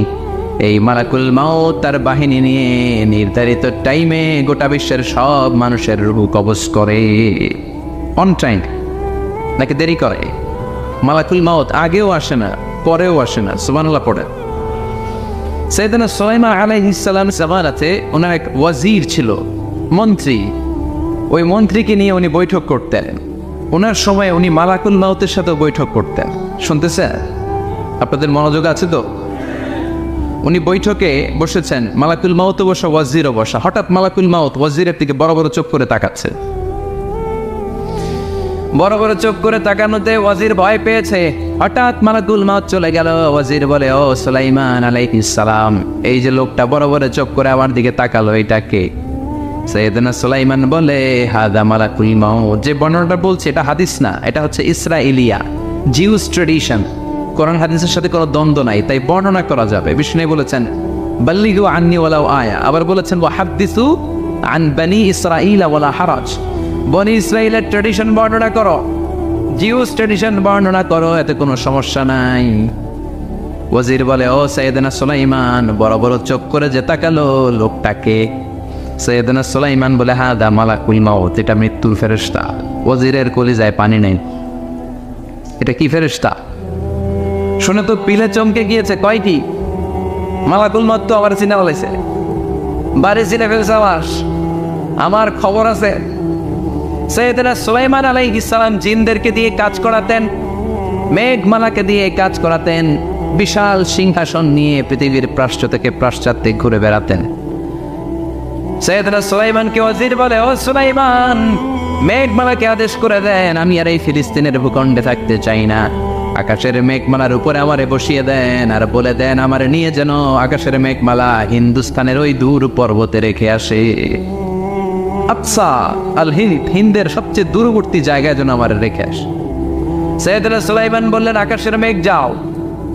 এই মালাকুল মাউত তার বাহিনী নিয়ে নির্ধারিত টাইমে গোটা বিশ্বের সব মানুষের রূহ কবজ করে। অন টাইম নাকি দেরি করে? মালাকুল মাউত আগেও আসে না, পরেও আসে না। সুবহানাল্লাহ পড়ে। সাইয়েদনা সুলাইমান আলাইহিস সালাম জামানাতে ওনার এক ওয়াজির ছিল, মন্ত্রী। ওই মন্ত্রীকে নিয়ে উনি বৈঠক করতেন। ওনার সময় উনি মালাকুল মাউতের সাথে বৈঠক করতেন। শুনতেছে? আপনাদের মনোযোগ আছে তো? উনি বৈঠকে বসেছেন, মালাকুল মাউতও বসা, ওয়াজিরও বসা। হঠাৎ মালাকুল মাউত ওয়াজিরের দিকে বড় বড় চোখ করে তাকাচ্ছে। বড় বড় চোখ করে তাকানোতে ওয়াজির ভয় পেয়েছে। হঠাৎ মালাকুল মাউত চলে গেল। ওয়াজির বলে, ও সুলাইমান আলাইহিস সালাম, এই যে লোকটা বড় বড় চোখ করে আমার দিকে তাকালো, এটা কে? সাইয়েদনা সুলাইমান বলে, হাদা মালাকুল মাউত। যে বর্ণনাটা বলছে এটা হাদিস না, এটা হচ্ছে ইসরাইলিয়া, জিউস ট্রেডিশন। কোরআন হাদিসের সাথে কোনো দ্বন্দ্ব নাই, তাই বর্ণনা করা যাবে। বিষ্ণু বলেছেন, বাল্লিগু আন্নি ওয়ালাউ আয়া। আবার বলেছেন, ওয়াহাদ্দিসু আন বানি ইসরাঈল ওয়ালা হারাজ। বনি ইসরাইলের ট্রেডিশন বর্ণনা করো, জিউস ট্রেডিশন বর্ণনা করো, এতে কোনো সমস্যা নাই। ওয়াজির বলে, ও সাইয়েদনা সুলাইমান, বড় বড় চোখ করে যে তাকালো লোকটাকে? সাইয়েদনা সুলাইমান বলে, হাদা মালাকুল মাউত, এটা মৃত্যুর ফেরেশতা। ওয়াজিরের কলিজায় পানি নেই। এটা কি ফেরেশতা? শুনে তো পিলে চমকে গিয়েছে। কয়টি? মালাকুল মাউত তো আমার চিনা বলেছে, বাড়ি চিনে ফেলছে আমার খবর আছে। সাইয়েদনা সুলাইমান আলাইহিস সালাম জিনদেরকে দিয়ে কাজ করাতেন, মেঘমালাকে দিয়ে কাজ করাতেন, বিশাল সিংহাসন নিয়ে পৃথিবীর প্রাচ্য থেকে পাশ্চাত্যে ঘুরে বেড়াতেন। সাইয়েদনা সুলাইমানকে ওয়াজির বলে, ও সুলাইমান, মেঘমালাকে আদেশ করে দেন, আমি আর এই ফিলিস্তিনের ভূখণ্ডে থাকতে চাই না। আকাশের মেঘমালার উপরে আমারে বসিয়ে দেন, আর বলে দেন আমারে নিয়ে যেন আকাশের মেঘমালা হিন্দুস্তানের ওই দূর পর্বতে রেখে আসে। আকসা আল হিন্দ, হিন্দের সবচেয়ে দূরবর্তী জায়গায় যেন আমার রেখে আসে। সাইয়েদনা সুলাইমান বললেন, আকাশের মেঘ যাও,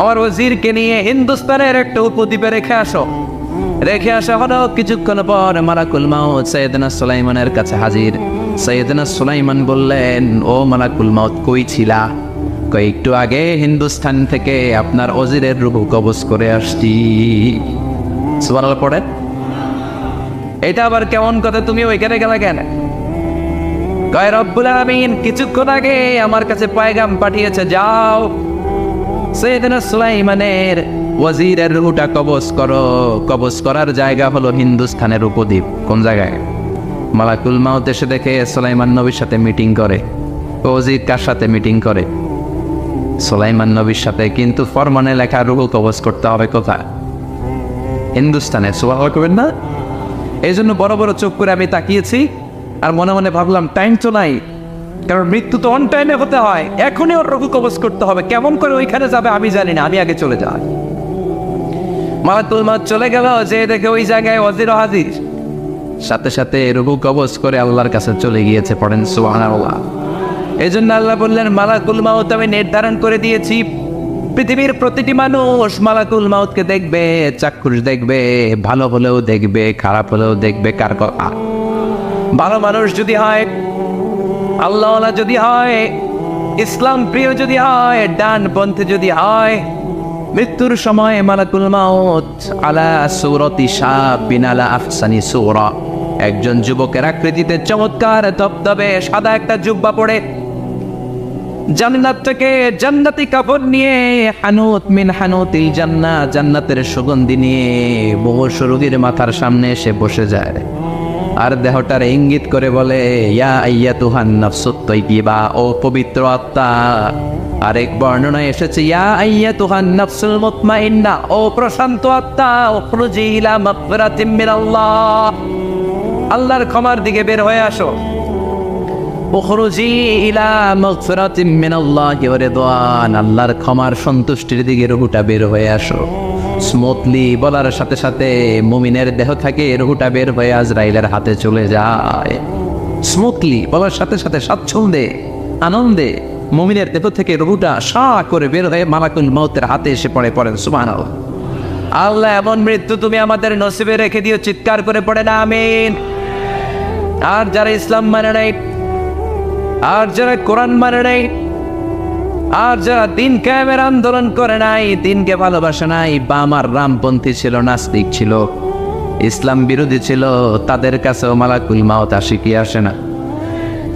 আমার ওয়াজিরকে নিয়ে হিন্দুস্তানের একটা উপদ্বীপে রেখে আসো। রেখে আসা হলো। কিছুক্ষণ পর মালাকুল মাউত সাইয়েদনা সুলাইমানের কাছে হাজির। সাইয়েদনা সুলাইমান বললেন, ও মালাকুল মাউত, কই ছিলা? একটু আগে হিন্দুস্তান থেকে আপনার ওয়াজিরের রূহ কবজ করে আসছি। সুবহানাল্লাহ পড়ে। এটা আবার কেমন কথা, তুমি ওইখানে গেলা কেন? কয়, রব্বুল আলামিন কিছুক্ষণ আগে আমার কাছে পয়গাম পাঠিয়েছে, যাও সাইয়েদনা সুলাইমানের ওয়াজিরের রূহটা কবজ করো। কবজ করার জায়গা হলো হিন্দুস্তানের উপদ্বীপ। কোন জায়গায়? মালাকুল মাউত এসে দেখে সুলাইমান নবীর সাথে মিটিং করে। ওয়াজির কার সাথে মিটিং করে? সুলাইমান নবীর সাথে। কিন্তু ফরমানে লেখা রূহ কবজ করতে হবে কোথায়? হিন্দুস্তানে। সুবহানাল্লাহ করবেন না? এই জন্য বড় বড় চোখ করে আমি তাকিয়েছি, আর মনে মনে ভাবলাম টাইম তো নাই, কারণ মৃত্যু তো অন টাইমে হতে হয়, এখনই ওর রঘু কবজ করতে হবে। কেমন করে ওইখানে যাবে আমি জানি না, আমি আগে চলে যাই। মালাকুল মউত চলে গেল, যে দেখে ওই জায়গায় ওয়াজির হাজির, সাথে সাথে রঘু কবজ করে আল্লাহর কাছে চলে গিয়েছে। পড়েন সুবহানাল্লাহ। এই জন্য আল্লাহ বললেন, মালাকুল মউত আমি নির্ধারণ করে দিয়েছি, পৃথিবীর প্রতিটি মানুষ মালাকুল মউতকে দেখবে, চাক্ষুষ দেখবে, ভালো হলেও দেখবে, খারাপ হলেও দেখবে। কার কথা? ভালো মানুষ যদি হয়, আল্লাহওয়ালা যদি হয়, ইসলাম প্রিয় যদি হয়, ডানপন্থী যদি হয়, মৃত্যুর সময় মালাকুল মউত আলা সূরাতি শাবিন আলা আহসানি সূরা, একজন যুবকের আকৃতিতে চমৎকার ধবধবে সাদা একটা জুব্বা পরে, জান্নাত থেকে জান্নাতি কাপড় নিয়ে, হানুত মিন হানুতিল জান্নাত, জান্নাতের সুগন্ধি নিয়ে মুমূর্ষু রোগীর মাথার সামনে এসে বসে যায়। আর দেহটার ইঙ্গিত করে বলে, ইয়া আইয়াতুহান নাফসুত তাইয়্যিবা, ও পবিত্র আত্মা। আরেক বর্ণনায় এসেছে, ইয়া আইয়াতুহান নাফসুল মুতমাইন্না, ও প্রশান্ত আত্মা, উখরুজি ইলা মাগফিরাতিম মিনাল্লাহ, আল্লাহর ক্ষমার দিকে বের হয়ে আসো। উখরুজি ইলা মাগফিরাতিম মিনাল্লাহি ওয়া রিদওয়ান, আল্লাহর ক্ষমার সন্তুষ্টির দিকে রুহুটা বের হয়ে আসো। স্মুথলি বলার সাথে সাথে মুমিনের দেহ থেকে রুহুটা বের হয়ে আজরাইলের হাতে চলে যায়। স্মুথলি বলার সাথে সাথে স্বাচ্ছন্দ্যে আনন্দে মুমিনের দেহ থেকে রুহুটা সা করে বের হয়ে মালাকুল মউতের হাতে এসে পড়ে। পড়েন সুবহানাল্লাহ। আল্লাহ এমন মৃত্যু তুমি আমাদের নসিবে রেখে দিও, চিৎকার করে পড়েন আমিন। আর যারা ইসলাম মানে নাই, আর যারা কোরআন মানে নাই, আর যারা দিন কায়েমের আন্দোলন করে নাই, দিনকে ভালোবাসে নাই, বাম আর রামপন্থী ছিল, নাস্তিক ছিল, ইসলাম বিরোধী ছিল, তাদের কাছেও মালাকুল মউত আসে কি আসে না?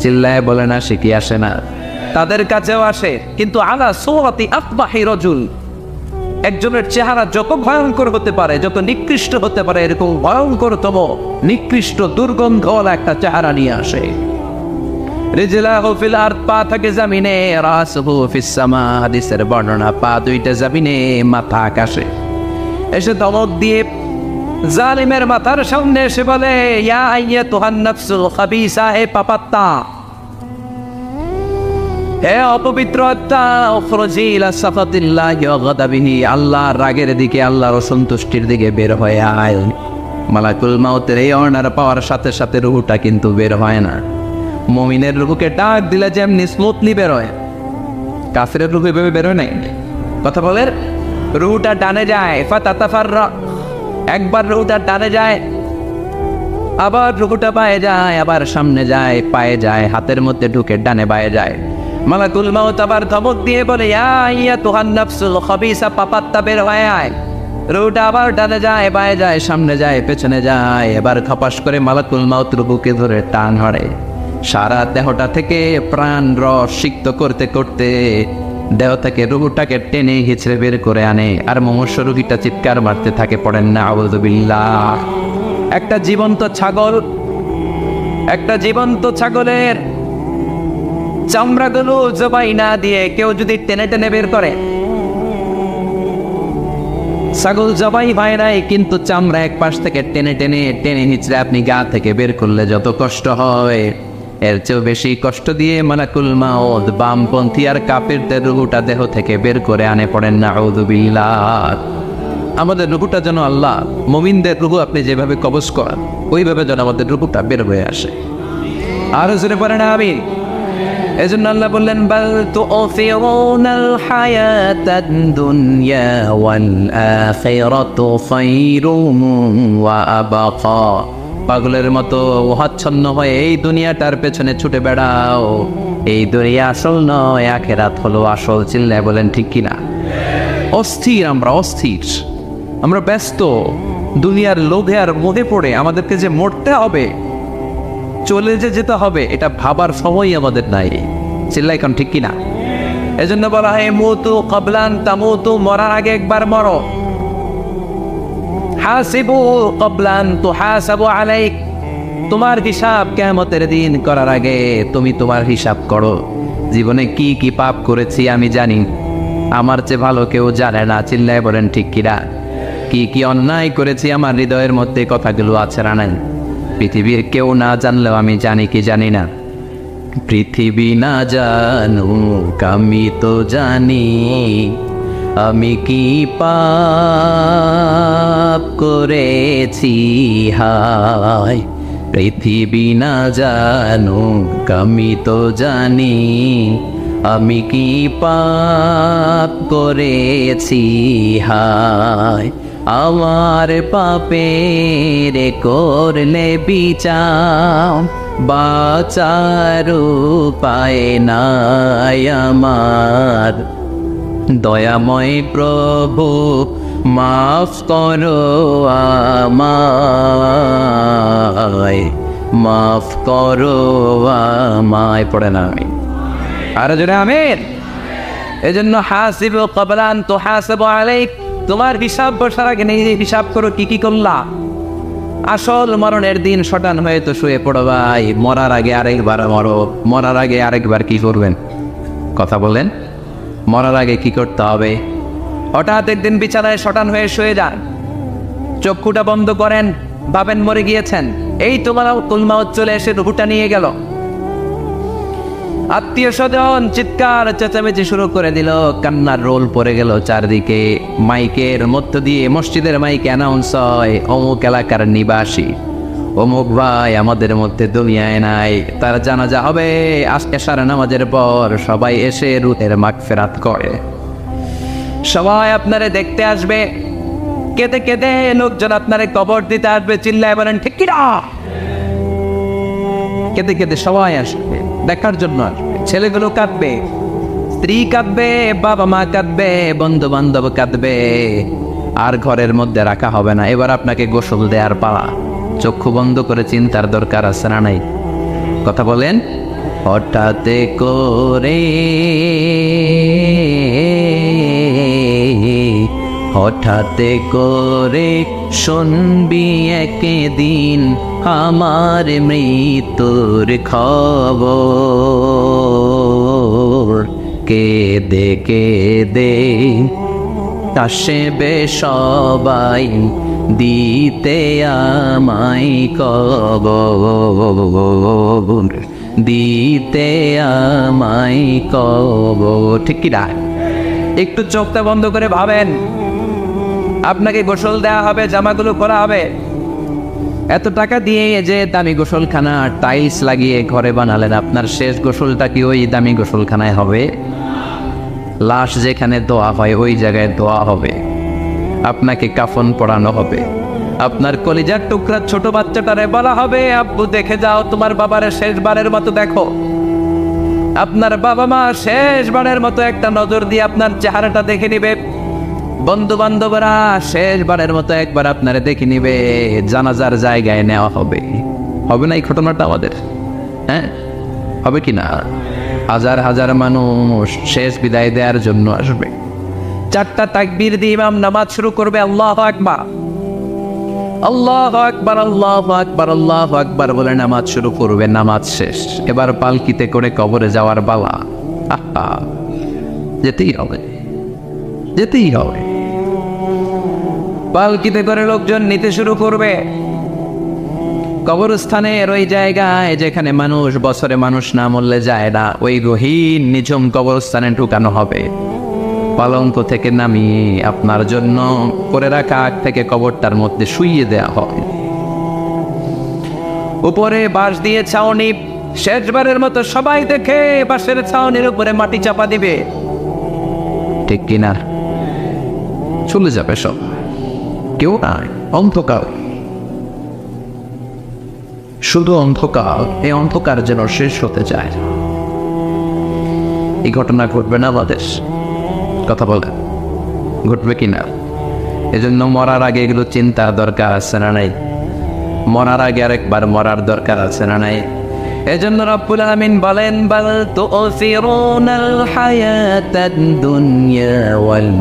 চিল্লায় বলে না, সে কি আসে না? তাদের কাছেও আসে, কিন্তু আলা সূরাতি আকবাহি রাজুল, একজনের চেহারা যত ভয়ঙ্কর হতে পারে, যত নিকৃষ্ট হতে পারে, এরকম ভয়ঙ্করতম নিকৃষ্ট দুর্গন্ধওয়ালা একটা চেহারা নিয়ে আসে। রিজলাহু ফিল আরদ, পা থাকে জমিনে, রাসুহু ফিস সামা, হাদিসের বর্ণনা, পা দুইটা জমিনে, মাথা আকাশে। এসে ধমক দিয়ে জালিমের মাথার সামনে এসে বলে, ইয়া আইয়াতুহান নাফসুল খাবিসা, হে পাপাত্তা, হে অপবিত্র আত্মা, উখরুজি ইলা সাফাতিল্লাহি ওয়া গাদাবিহি, আল্লাহর রাগের দিকে, আল্লাহর অসন্তুষ্টির দিকে বের হয়ে আয়। মালাকুল মউতের এই অর্ডার পাওয়ার সাথে সাথে রুহুটা কিন্তু বের হয় না। মুমিনের রুহুকে ডাক দিলে যেমনি স্মুথলি বের হয়, কাফিরের রুহু এভাবে বের হয় নাই। কথা বলে, রুহুটা ডানে যায়, ফাতাতাফাররা, একবার রুহুটা ডানে যায়, আবার রুহুটা পায়ে যায়, আবার সামনে যায়, পায়ে যায়, হাতের মধ্যে ঢুকে ডানে বায়ে যায়। মালাকুল মউত আবার ধমক দিয়ে বলে, ইয়া আইয়াতুহান নাফসুল খাবিসা, পাপাত্তা, বের হয়ে আয়। রুহুটা আবার ডানে যায়, বায়ে যায়, সামনে যায়, পেছনে যায়। এবার খপাস করে মালাকুল মউত রুহুকে ধরে টান ধরে, সারা দেহটা থেকে প্রাণ রস সিক্ত করতে করতে দেহ থেকে রুহুটাকে টেনে হিচড়ে বের করে আনে। আর মুমূর্ষু রোগীটা চিৎকার মারতে থাকে। পড়েন না আউযু বিল্লাহ। একটা জীবন্ত ছাগল, একটা জীবন্ত ছাগলের চামড়াগুলো জবাই না দিয়ে কেউ যদি টেনে টেনে বের করে, ছাগল জবাই হয় নাই, কিন্তু চামড়া এক পাশ থেকে টেনে টেনে টেনে হিচড়ে আপনি গা থেকে বের করলে যত কষ্ট হয়, এর চেয়েও বেশি কষ্ট দিয়ে মালাকুল মউত বামপন্থী আর কাফিরদের রুহুটা দেহ থেকে বের করে আনে। পড়েন না আউযু বিল্লাহ। আমাদের রুহুটা যেন আল্লাহ, মুমিনদের রুহু আপনি যেভাবে কবজ করেন, ওইভাবে যেন আমাদের রুহুটা বের হয়ে আসে। আর জোরে পড়েন আমিন। এজন্য আল্লাহ বললেন, বাল তু'থিরুনাল হায়াতাদ দুনিয়া ওয়াল আখিরাতু খায়রুম ওয়া আবকা। পাগলের মতো ওহাচ্ছন্ন হয়ে এই দুনিয়াটার পেছনে ছুটে বেড়াও, এই দুনিয়া আসল নয়, আখিরাত হলো আসল। চিল্লায় বলেন ঠিক কিনা? অস্থির, আমরা অস্থির, আমরা ব্যস্ত দুনিয়ার লোভে আর মোহে পড়ে আমাদেরকে যে মরতে হবে, চলে যে যেতে হবে, এটা ভাবার সময় আমাদের নাই। চিল্লাই কোন ঠিক কিনা? এজন্য বলা হয় মুতু ক্বাবলান তামুতু, মরার আগে একবার মরো। হাসিবু ক্বাবলান তুহাসাবু আলাইক, তোমার হিসাব কিয়ামতের দিন করার আগে তুমি তোমার হিসাব করো। জীবনে কি কি পাপ করেছি আমি জানি, আমার চেয়ে ভালো কেউ জানে না। চিল্লায় বলেন ঠিক কিনা? কি কি অন্যায় করেছি আমার হৃদয়ের মধ্যে কথাগুলো আছে না নাই? পৃথিবীর কেউ না জানলেও আমি জানি কি জানি না, পৃথিবী না জানুক আমি তো জানি আমি কি পাপ করেছি হায়। পৃথিবী না জানুক আমি তো জানি আমি কি পাপ করেছি হায়। আমার পাপের করলে বিচার বাঁচার উপায় নাই আমার। দয়াময় প্রভু মাফ করো আমায়, মাফ করো আমায়। পড়ে না আমি আর জোরে আমিন। এজন্য হাসিবু ক্বাবলা আন তুহাসাবু আলাইক, তোমার হিসাব বসার আগে নিজে হিসাব করো কি কি করলা। আসল মরণের দিন শটান হয়ে তো শুয়ে পড়ো ভাই, মরার আগে আরেকবার মরো। মরার আগে আরেকবার কি করবেন কথা বলেন? মরার আগে কি করতে হবে? হঠাৎ একদিন বিছানায় শটান হয়ে শুয়ে যান, চক্ষুটা বন্ধ করেন, ভাবেন মরে গিয়েছেন। এই তোমার কুলমাউত চলে এসে রুহুটা নিয়ে গেল। আত্মীয় স্বজন চিৎকার চেঁচামেচি শুরু করে দিল, কান্নার রোল পড়ে গেল চারদিকে। মাইকের মধ্য দিয়ে, মসজিদের মাইকে অ্যানাউন্স হয়, অমুক এলাকার নিবাসী অমুক ভাই আমাদের মধ্যে দুনিয়ায় নাই, তার জানাজা হবে এশার নামাজের পর। সবাই এসে রুহের মাগফিরাত করে, সবাই আপনারে দেখতে আসবে, কেঁদে কেঁদে লোকজন আপনারে কবর দিতে আসবে। চিল্লায় বলেন ঠিক কি না? কেঁদে কেঁদে সবাই আসবে, দেখার জন্য আসবে। ছেলেগুলো কাঁদবে, স্ত্রী কাঁদবে, বাবা মা কাঁদবে, বন্ধু বান্ধব কাঁদবে। আর ঘরের মধ্যে রাখা হবে না। এবার আপনাকে গোসল দেওয়ার পালা। চক্ষু বন্ধ করে চিন্তার দরকার আছে না নাই? কথা বলেন। হঠাৎ করে, হঠাৎ করে শুনবি একদিন আমার মৃত্যুর খবর। কেঁদে কেঁদে আসবে সবাই দিতে আমায় কবর, দিতে আমায় কবর। ঠিক কি না? একটু চোখটা বন্ধ করে ভাবেন, আপনাকে গোসল দেওয়া হবে, জামাগুলো করা হবে। এত টাকা দিয়ে যে দামি গোসলখানা টাইলস লাগিয়ে ঘরে বানালেন, আপনার শেষ গোসলটা কি ওই দামি গোসলখানায় হবে? লাশ যেখানে ধোয়া হয় ওই জায়গায় ধোয়া হবে। আপনাকে কাফন পরানো হবে। আপনার কলিজার টুকরা ছোট বাচ্চাটারে বলা হবে, আব্বু দেখে যাও তোমার বাবারে শেষবারের মতো দেখো। আপনার বাবা মা শেষবারের মতো একটা নজর দিয়ে আপনার চেহারাটা দেখে নিবে। বন্ধু বান্ধবরা শেষবারের মতো একবার আপনারে দেখে নিবে। জানাজার জায়গায় নেওয়া হবে। হবে না এই ঘটনাটা আমাদের? হ্যাঁ, হবে কি না? হাজার হাজার মানুষ শেষ বিদায় দেওয়ার জন্য আসবে। চারটা তাকবীর দিয়ে ইমাম নামাজ শুরু করবে। আল্লাহু আকবার, আল্লাহু আকবার, আল্লাহু আকবার, আল্লাহু আকবার বলে নামাজ শুরু করবে। নামাজ শেষ। এবার পালকিতে করে কবরে যাওয়ার পালা। যেতেই হবে, যেতেই হবে। পালকিতে করে লোকজন নিতে শুরু করবে। কবরস্থানের ওই জায়গায় যেখানে মানুষ বছরে মানুষ না মরলে যায় না, ওই গহীন নিঝুম কবরস্থানে ঢুকানো হবে। পালঙ্ক থেকে নামিয়ে আপনার জন্য করে রাখা আগ থেকে কবরটার মধ্যে শুইয়ে দেয়া হবে। উপরে বাঁশ দিয়ে ছাউনি, শেষবারের মতো সবাই দেখে বাঁশের ছাউনির উপরে মাটি চাপা দিবে। ঠিক কিনা? চলে যাবে সব, কেউ নাই, অন্ধকার, শুধু অন্ধকার। এই অন্ধকার যেন শেষ হতে চায়। এই ঘটনা ঘটবে না আমাদের? কথা বলে ঘটবে কিনা? এজন্য মরার আগে এগুলো চিন্তা দরকার আছে না নাই? মরার আগে আরেকবার মরার দরকার আছে না নাই? এজন্য রব্বুল আলামিন বলেন, বাল তুসিরুনাল হায়াতাদ দুনিয়া ওয়াল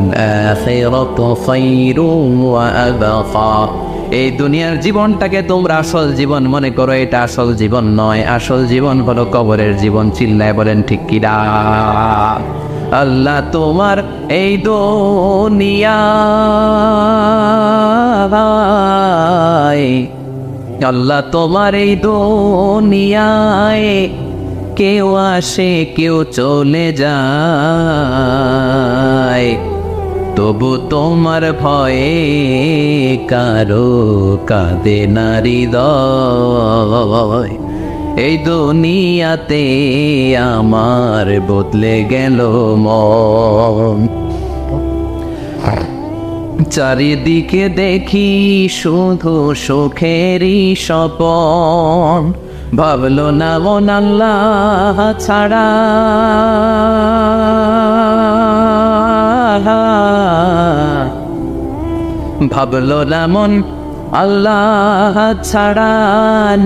আখিরাতু খায়রুন ওয়া আবকা। এই দুনিয়ার জীবনটাকে তোমরা আসল জীবন মনে করো, এটা আসল জীবন নয়। আসল জীবন হলো কবরের জীবন। চিল্লায় বলেন ঠিক কি না? আল্লাহ তোমার এই দুনিয়ায়, আল্লাহ তোমার এই দুনিয়ায় কেউ আসে কেউ চলে যায়, তবু তোমার ভয়ে কারো কাঁদে না হৃদয়। এই দুনিয়াতে আমার বদলে গেল মন, চারিদিকে দেখি শুধু সুখেরই স্বপন। ভাবলো না মন আল্লাহ ছাড়া, ভাবলো না মন আল্লাহ ছাড়া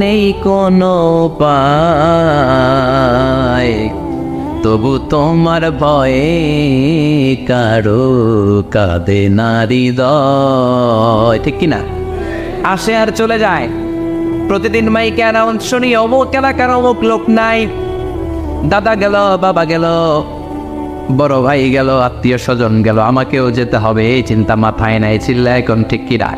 নেই কোনো উপায়, তবু তোমার ভয়ে কারো কাঁদে না হৃদয়। ঠিক কিনা? আসে আর চলে যায়। প্রতিদিন মাইকে অ্যানাউন্স শুনি অমুক এলাকার অমুক লোক নাই, দাদা গেল, বাবা গেল, বড় ভাই গেল, আত্মীয় স্বজন গেল, আমাকেও যেতে হবে, এই চিন্তা মাথায় নাই। চিল্লা এখন ঠিক কিনা?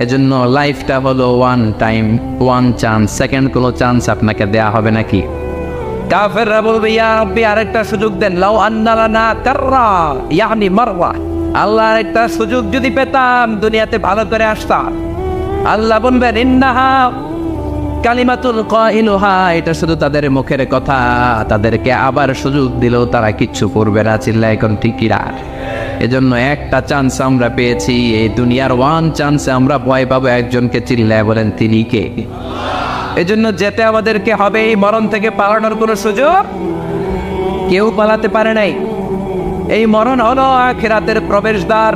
এজন্য লাইফটা হলো one time, one chance, second কোনো চান্স আপনাকে দেয়া হবে নাকি? কাফেররা বলবে ইয়া রাব্বি আরেকটা সুযোগ দেন, লাউ আন্না লানা কাররা ইয়ানি মাররা, আল্লাহ আরেকটা সুযোগ যদি পেতাম দুনিয়াতে ভালো করে আসতাম। আল্লাহ বলবেন ইন্নাহা কালিমাতুল কাইলুহা, এটা শুধু তাদের মুখের কথা, তাদেরকে আবার সুযোগ দিলেও তারা কিচ্ছু করবে না। চিল্লা এখন ঠিক কিনা? এজন্য একটা চান্স আমরা পেয়েছি, এই দুনিয়ার ওয়ান চান্সে আমরা ভয় পাবো একজনকে। চিল্লায় বলেন তিনি কে? এজন্য যেতে আমাদেরকে হবে। এই মরণ থেকে পালানোর কোনো সুযোগ কেউ পালাতে পারে নাই। এই মরণ হলো আখিরাতের প্রবেশদ্বার।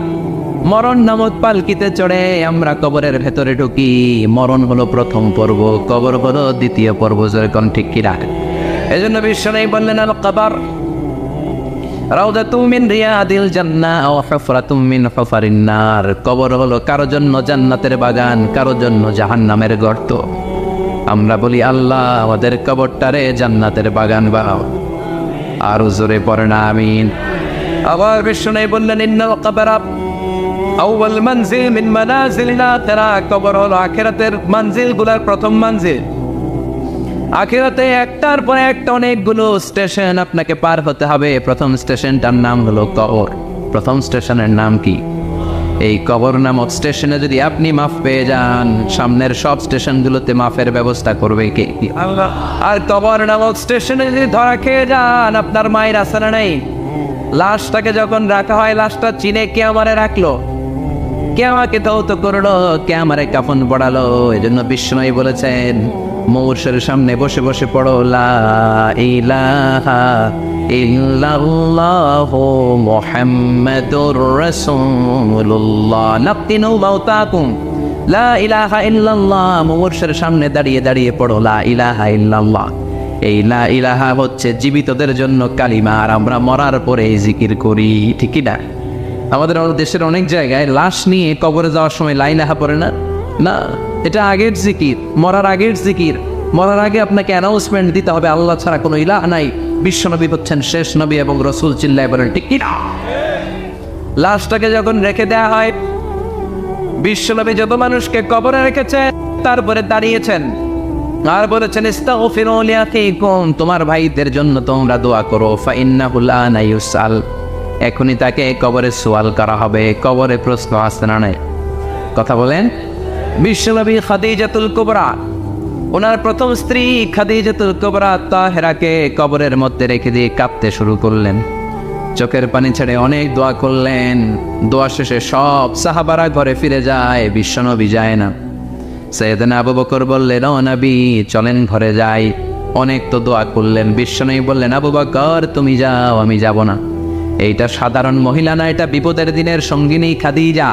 মরণ নামক পালকিতে চড়ে আমরা কবরের ভেতরে ঢুকি। মরণ হলো প্রথম পর্ব, কবর হলো দ্বিতীয় পর্ব। যেরকম ঠিক কিনা? এজন্য বিশ্বনবী বললেন আল কবর রাউদাতুম মিন রিয়াদিল জান্নাহ ওয়া হুফরাতুম মিন হুফারিন নার। কবর হলো কারো জন্য জান্নাতের বাগান, কারো জন্য জাহান্নামের গর্ত। আমরা বলি আল্লাহ আমাদের কবরটারে জান্নাতের বাগান বানাও। আর জোরে পড়েন আমিন। আবার বিশ্বনবী বললেন ইন্নাল কবর আউয়াল মানজিল মিন মানাজিলিল আখিরাহ। কবর হলো আখিরাতের মঞ্জিলগুলোর প্রথম মঞ্জিল। আখিরাতে একটার পর একটা অনেকগুলো স্টেশন আপনাকে পার হতে হবে। প্রথম স্টেশনটার নাম হলো কবর। প্রথম স্টেশনের নাম কি? এই কবর নামক স্টেশনে যদি আপনি মাফ পেয়ে যান, সামনের সব স্টেশনগুলোতে মাফের ব্যবস্থা করবে কে? আল্লাহ। আর কবর নামক স্টেশনে যদি ধরা খেয়ে যান, আপনার মায়ের আসানা নেই। লাশটাকে যখন রাখা হয়, লাশটা চিনে কে আমারে রাখলো, কে আমাকে ধৌত করলো, কে আমারে কাফন পড়ালো। এজন্য বিষ্ণুই বলেছেন মৌর্ষের সামনে বসে বসে পড়ো লা ইলাহা ইল্লাল্লাহু মুহাম্মাদুর রাসূলুল্লাহ নাফতিনু মাউতাকুম। লা ইলাহা ইল্লাল্লাহ, মৌর্ষের সামনে দাঁড়িয়ে দাঁড়িয়ে পড়ো লা ইলাহা ইল্লাল্লাহ। এই লা ইলাহা হচ্ছে জীবিতদের জন্য কালিমা, আর আমরা মরার পরে এই জিকির করি। ঠিক কি না? আমাদের দেশের অনেক জায়গায় লাশ নিয়ে কবরে যাওয়ার সময় লা ইলাহা পড়ে না। না, এটা আগের জিকির, মরার আগের জিকির। মরার আগে আপনাকে অ্যানাউন্সমেন্ট দিতে হবে আল্লাহ ছাড়া কোনো ইলাহ নাই, বিশ্বনবী হচ্ছেন শেষ নবী এবং রসুল। চিল্লায় বলেন ঠিক কি না? লাশটাকে যখন রেখে দেয়া হয়, বিশ্বনবী যত মানুষকে কবরে রেখেছে তারপরে দাঁড়িয়েছেন আর বলেছেন ইস্তাগফিরু লিআখিকুম, তোমার ভাইদের জন্য তোমরা দোয়া করো। ফাইন্নাহু আনা ইউসাল, এখনই তাকে কবরে সওয়াল করা হবে। কবরে প্রশ্ন আসছে না নাই? কথা বলেন। বিশ্বনবী খাদিজাতুল কুবরা, ওনার প্রথম স্ত্রী খাদিজাতুল কুবরা তাহেরাকে কবরের মধ্যে রেখে দিয়ে কাঁদতে শুরু করলেন। চোখের পানি ছেড়ে অনেক দোয়া করলেন। দোয়া শেষে সব সাহাবারা ঘরে ফিরে যায়, বিশ্বনবী যায় না। সাইয়েদনা আবু বকর বললেন ও নবী চলেন ঘরে যাই। অনেক তো দোয়া করলেন। বিশ্বনবী বললেন আবু বকর তুমি যাও, আমি যাব না। এইটা সাধারণ মহিলা না, এটা বিপদের দিনের সঙ্গিনী খাদিজা।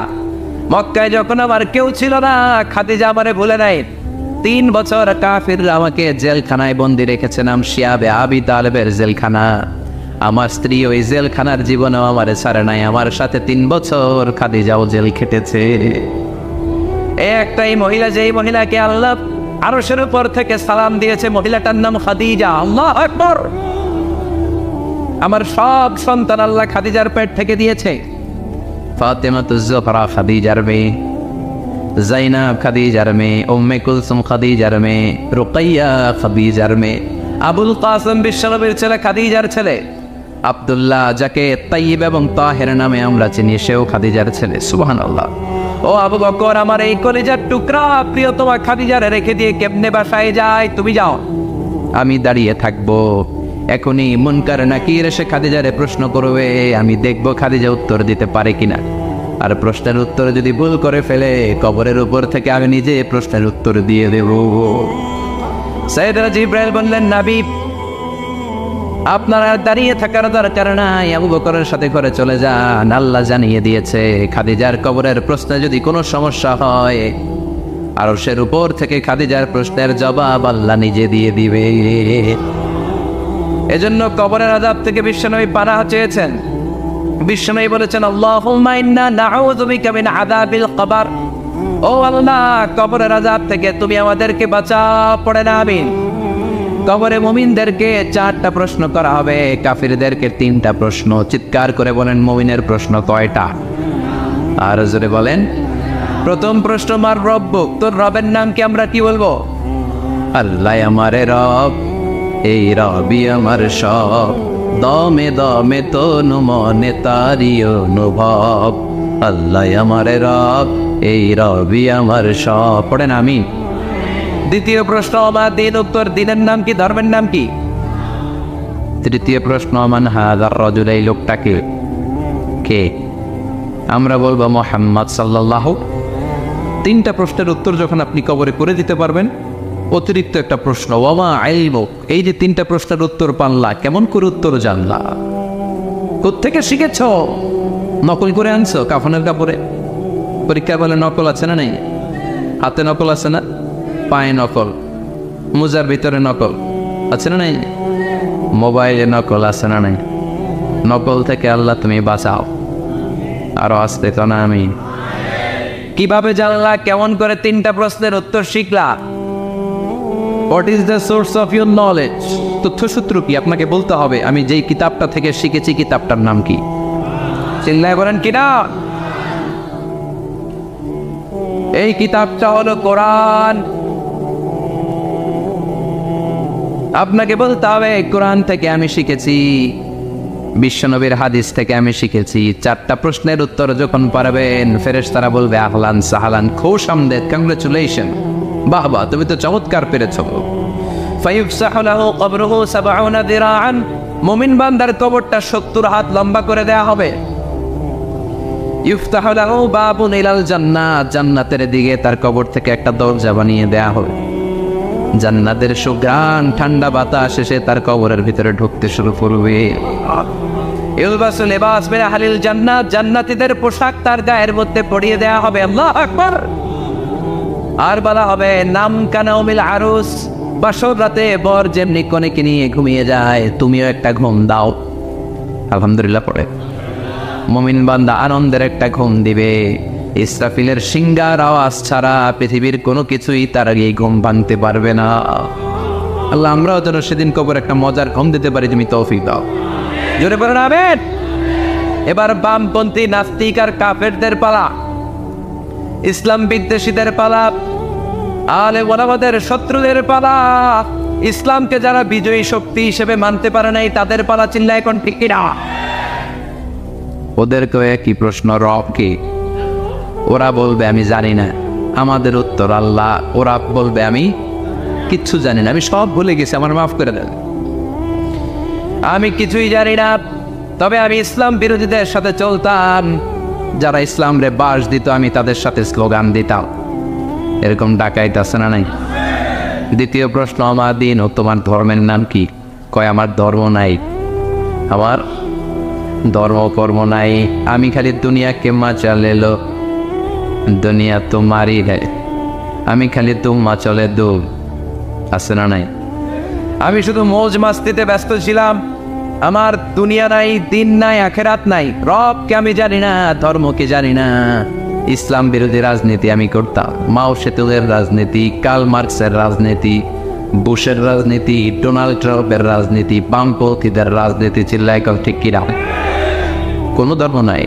মক্কায় যখন আমার কেউ ছিল না, খাদিজা আমারে ভুলে নাই। 3 বছর কাফিররা আমাকে জেলখানায় বন্দি রেখেছে, নাম শিয়াবে আবি তালেবের জেলখানা। আমার স্ত্রী ওই জেলখানার জীবনেও আমারে ছাড়ে নাই। আমার সাথে 3 বছর খাদিজাও জেল খেটেছে। একটাই মহিলা, যেই মহিলাকে আল্লাহ আরশের উপর থেকে সালাম দিয়েছে, মহিলাটার নাম খাদিজা। আল্লাহু আকবার। আমার সব সন্তান আল্লাহ খাদিজার পেট থেকে দিয়েছে। ফাতেমাতুজ জোহরা খাদিজার মেয়ে, জাইনাব খাদিজার মেয়ে, উম্মে কুলসুম খাদিজার মেয়ে, রুকাইয়া খাদিজার মেয়ে। আবুল কাসেম বিশ্বনবীর ছেলে, খাদিজার ছেলে। আব্দুল্লাহ, যাকে তাইয়িব এবং তাহের নামে আমরা চিনি, সেও খাদিজার ছেলে। সুবহানাল্লাহ। ও আবু বকর, আমার এই কলিজার টুকরা প্রিয়তমা খাদিজারে রেখে দিয়ে কেমনে বাসায় যায়? তুমি যাও, আমি দাঁড়িয়ে থাকবো। এখনই মুনকার নাকির এসে খাদিজারে প্রশ্ন করবে, আমি দেখবো খাদিজা উত্তর দিতে পারে কিনা। আর প্রশ্নের উত্তর যদি ভুল করে ফেলে, কবরের উপর থেকে আমি নিজে প্রশ্নের উত্তর দিয়ে দেব। সাইয়েদনা জিবরাইল বললেন, নবী, আপনারা দাঁড়িয়ে থাকার দরকার নাই, আবু বকরের সাথে করে চলে যান। আল্লাহ জানিয়ে দিয়েছে, খাদিজার কবরের প্রশ্নে যদি কোনো সমস্যা হয়, আরশের উপর থেকে খাদিজার প্রশ্নের জবাব আল্লাহ নিজে দিয়ে দিবে। এজন্য কবরের আযাব থেকে বিশ্বনবী পানাহ চেয়েছেন। বিশ্বনবী বলেছেন, আল্লাহুম্মা ইন্না নাউযু বিকা মিন আযাবিল কবর। ও আল্লাহ, কবরের আযাব থেকে তুমি আমাদেরকে বাঁচাও। পড়েন আমিন। কবরে মুমিনদেরকে 4টা প্রশ্ন করা হবে, কাফিরদেরকে 3টা প্রশ্ন। চিৎকার করে বলেন, মুমিনের প্রশ্ন কয়টা? আর জোরে বলেন। প্রথম প্রশ্ন, মার রব্বুক, তোর রবের নাম কি? আমরা কি বলবো? আল্লাহ আমারে রব, এই রবি আমার সব, দমে দমে তনু মনে তারি অনুভব। আল্লাহ আমারে রব, এই রবি আমার সব। পড়েন আমিন। দ্বিতীয় প্রশ্ন, আমার দিন, উত্তর দিনের নাম কি? ধর্মের নাম কি? তৃতীয় প্রশ্ন, মান হাযার রাজুল, এই লোকটাকে কে? আমরা বলবো মুহাম্মদ সাল্লাল্লাহু। 3টা প্রশ্নের উত্তর যখন আপনি কবরে করে দিতে পারবেন, অতিরিক্ত একটা প্রশ্ন, ওয়ামা ইলমুক, এই যে 3টা প্রশ্নের উত্তর পানলা, কেমন করে উত্তর জানলা? কোত্থেকে শিখেছ? নকল করে আনছো কাফনের কাপড়ে? পরীক্ষা বলে নকল আছে না নেই? হাতে নকল আছে না? পায়ে নকল, মোজার ভিতরে নকল আছে না নেই? মোবাইলে নকল আছে না নেই? নকল থেকে আল্লাহ তুমি বাঁচাও। আরো আসতে তো না আমি। কিভাবে জানলা? কেমন করে 3টা প্রশ্নের উত্তর শিখলা? What is the source of your knowledge? তথ্যসূত্র কি? আপনাকে বলতে হবে, আমি যেই কিতাবটা থেকে শিখেছি, কিতাবটার নাম কি? চিল্লায় বলেন কিনা? এই কিতাবটা হলো কোরআন। আপনাকে বলতে হবে, কোরআন থেকে আমি শিখেছি, বিশ্বনবীর হাদিস থেকে আমি শিখেছি। 4টা প্রশ্নের উত্তর যখন পারবেন, ফেরেশতারা বলবে, আহলান সাহালান, খুশ আমদেদ, কংগ্রেচুলেশন, বাহ বাহ, তুমি তো চমৎকার পেরেছো। ফায়ুফসাহু লাহু কবরুহু ৭০ যিরাআন, মুমিন বান্দার কবরটা ৭০ হাত লম্বা করে দেয়া হবে। ইফতাহু লাহু বাবুন ইলাল জান্নাহ, জান্নাতের দিকে তার কবর থেকে একটা দরজা বানিয়ে দেয়া হবে। জান্নাতের সুঘ্রাণ, ঠান্ডা বাতাস এসে তার কবরের ভিতরে ঢুকতে শুরু করবে। ইলবাসু লিবাস মিন আহলিল জান্নাত, জান্নাতীদের পোশাক তার গায়ের মধ্যে পরিয়ে দেয়া হবে। আল্লাহু আকবার। আর বলা হবে, নাম কানাউমিল আরুস, বাসর রাতে বর যেমনি কনেকে নিয়ে ঘুমিয়ে যায়, তুমিও একটা ঘুম দাও। আলহামদুলিল্লাহ পড়ে মুমিন বান্দা আনন্দের একটা ঘুম দিবে। ইসরাফিলের সিংগার আওয়াজ ছাড়া পৃথিবীর কোনো কিছুই তার আগে ঘুম ভাঙতে পারবে না। আল্লাহ আমরাও যেন সেদিন কবর একটা মজার ঘুম দিতে পারি, তুমি তৌফিক দাও। জোরে বলেন আমিন। এবার বামপন্থী নাস্তিক আর কাফেরদের পালা, ইসলাম বিদ্বেষীদের পালা, আলে ওলামাদের শত্রুদের পালা, ইসলামকে যারা বিজয়ী শক্তি হিসেবে মানতে পারে নাই তাদের পালা। চিল্লা এখন ঠিক কিনা? ওদেরকে একই প্রশ্ন, রব কি? ওরা বলবে আমি জানি না। আমাদের উত্তর আল্লাহ। ওরা বলবে আমি কিচ্ছু জানি না, আমি সব ভুলে গেছি, আমার মাফ করে দেন, আমি কিছুই জানি না। তবে আমি ইসলাম বিরোধীদের সাথে চলতাম, যারা ইসলাম রে বাস দিত আমি তাদের সাথে স্লোগান দিতাম। এরকম ডাকাইত আছে না নাই? দ্বিতীয় প্রশ্ন, আমার দিন, ও তোমার ধর্মের নাম কি? কয় আমার ধর্ম নাই, আমার ধর্ম কর্ম নাই, আমি খালি দুনিয়াকে মাচালে লো, দুনিয়া তোমারই है, আমি খালি তুম্মা চলে দু, আছে না নাই? আমি শুধু মৌজ মাস্তিতে ব্যস্ত ছিলাম, আমার দুনিয়া নাই, দিন নাই, আখেরাত নাই, রবকে আমি জানি না, ধর্মকে জানি না। ইসলাম বিরোধী রাজনীতি আমি করতাম, মাও সেতুদের রাজনীতি, কার্ল মার্কসের রাজনীতি, বুশের রাজনীতি, ডোনাল্ড ট্রাম্পের রাজনীতি, বামপন্থীদের রাজনীতি। চিল্লায় কল ঠিক কিনা? কোনো ধর্ম নাই।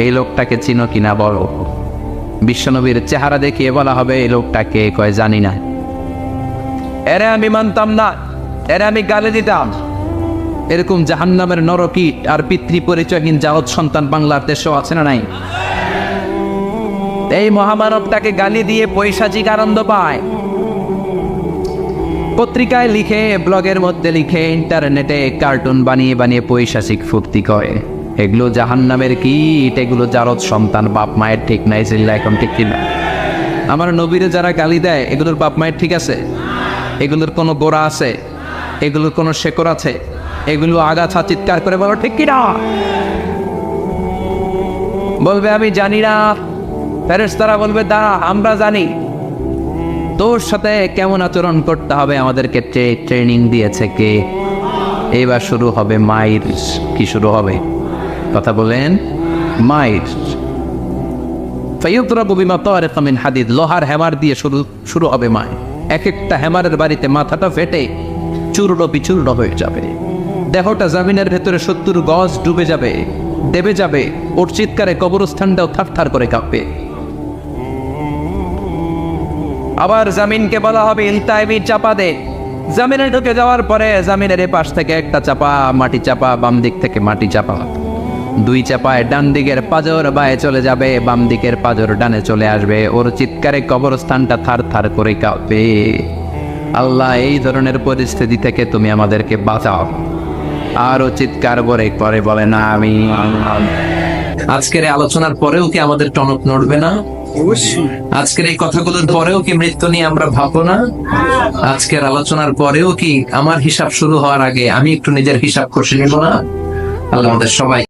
এই লোকটাকে চিনো কিনা বলো। বিশ্বনবীর চেহারা দেখিয়ে বলা হবে এই লোকটাকে, কয় জানি না। এরে আমি মানতাম না, এরা আমি গালি দিতাম। এরকম জাহান্নামের নরকীট আর পিতৃ পরিচয়হীন জাওত সন্তান বাংলার দেশেও আছে না নাই? এই মহামানবটাকে গালি দিয়ে পৈশাচিক আনন্দ পায়। পত্রিকায় লিখে, ব্লগের মধ্যে লিখে, ইন্টারনেটে কার্টুন বানিয়ে বানিয়ে পৈশাচিক ফুর্তি করে। এগুলো জাহান্নামের কীট, এগুলো জারদ সন্তান, বাপ মায়ের ঠিক নাই। চিল্লা এখন ঠিক কিনা? আমার নবীরে যারা গালি দেয়, এগুলোর বাপ মায়ের ঠিক আছে? এগুলোর কোনো গোড়া আছে? এগুলোর কোনো শেকড় আছে? এগুলো আগাছা চিৎকার করে বলো ঠিক কিনা? বলবে আমি জানি না। ফেরেশতারা বলবে দাঁড়া, আমরা জানি। তোর সাথে কেমন আচরণ করতে হবে আমাদেরকে ট্রেনিং দিয়েছে কে? এইবার শুরু হবে মাইর। কি শুরু হবে? কথা বলেন। মাইর। ফায়ুদরাবু বিমা তারিকা মিন হাদিদ, লোহার হ্যামার দিয়ে শুরু হবে মাইর। এক একটা হ্যামারের বাড়িতে মাথাটা ফেটে চূর্ণ বিচূর্ণ হয়ে যাবে। দেহটা জমিনের ভেতরে 70 গজ ডুবে যাবে, দেবে যাবে। ওর চিৎকারে কবরস্থানটাও থারথার করে কাঁপবে। আবার জামিনকে বলা হবে ইলতাইবি, চাপা দে। জামিনে ঢুকে যাওয়ার পরে জামিনের পাশ থেকে একটা চাপা, মাটি চাপা, বাম দিক থেকে মাটি চাপা। 2 চাপায় ডান দিকের পাজর বায়ে চলে যাবে, বাম দিকের পাজর ডানে চলে আসবে। ওর চিৎকারে কবরস্থানটা থার থার করে কাঁপবে। আল্লাহ, এই ধরনের পরিস্থিতি থেকে তুমি আমাদেরকে বাঁচাও। আরো চিৎকার করে বলে না আমি। আজকের আলোচনার পরেও কি আমাদের টনক নড়বে না? আজকের এই কথাগুলোর পরেও কি মৃত্যু নিয়ে আমরা ভাববো না? আজকের আলোচনার পরেও কি আমার হিসাব শুরু হওয়ার আগে আমি একটু নিজের হিসাব কষে নিব না? আল্লাহ আমাদের সবাই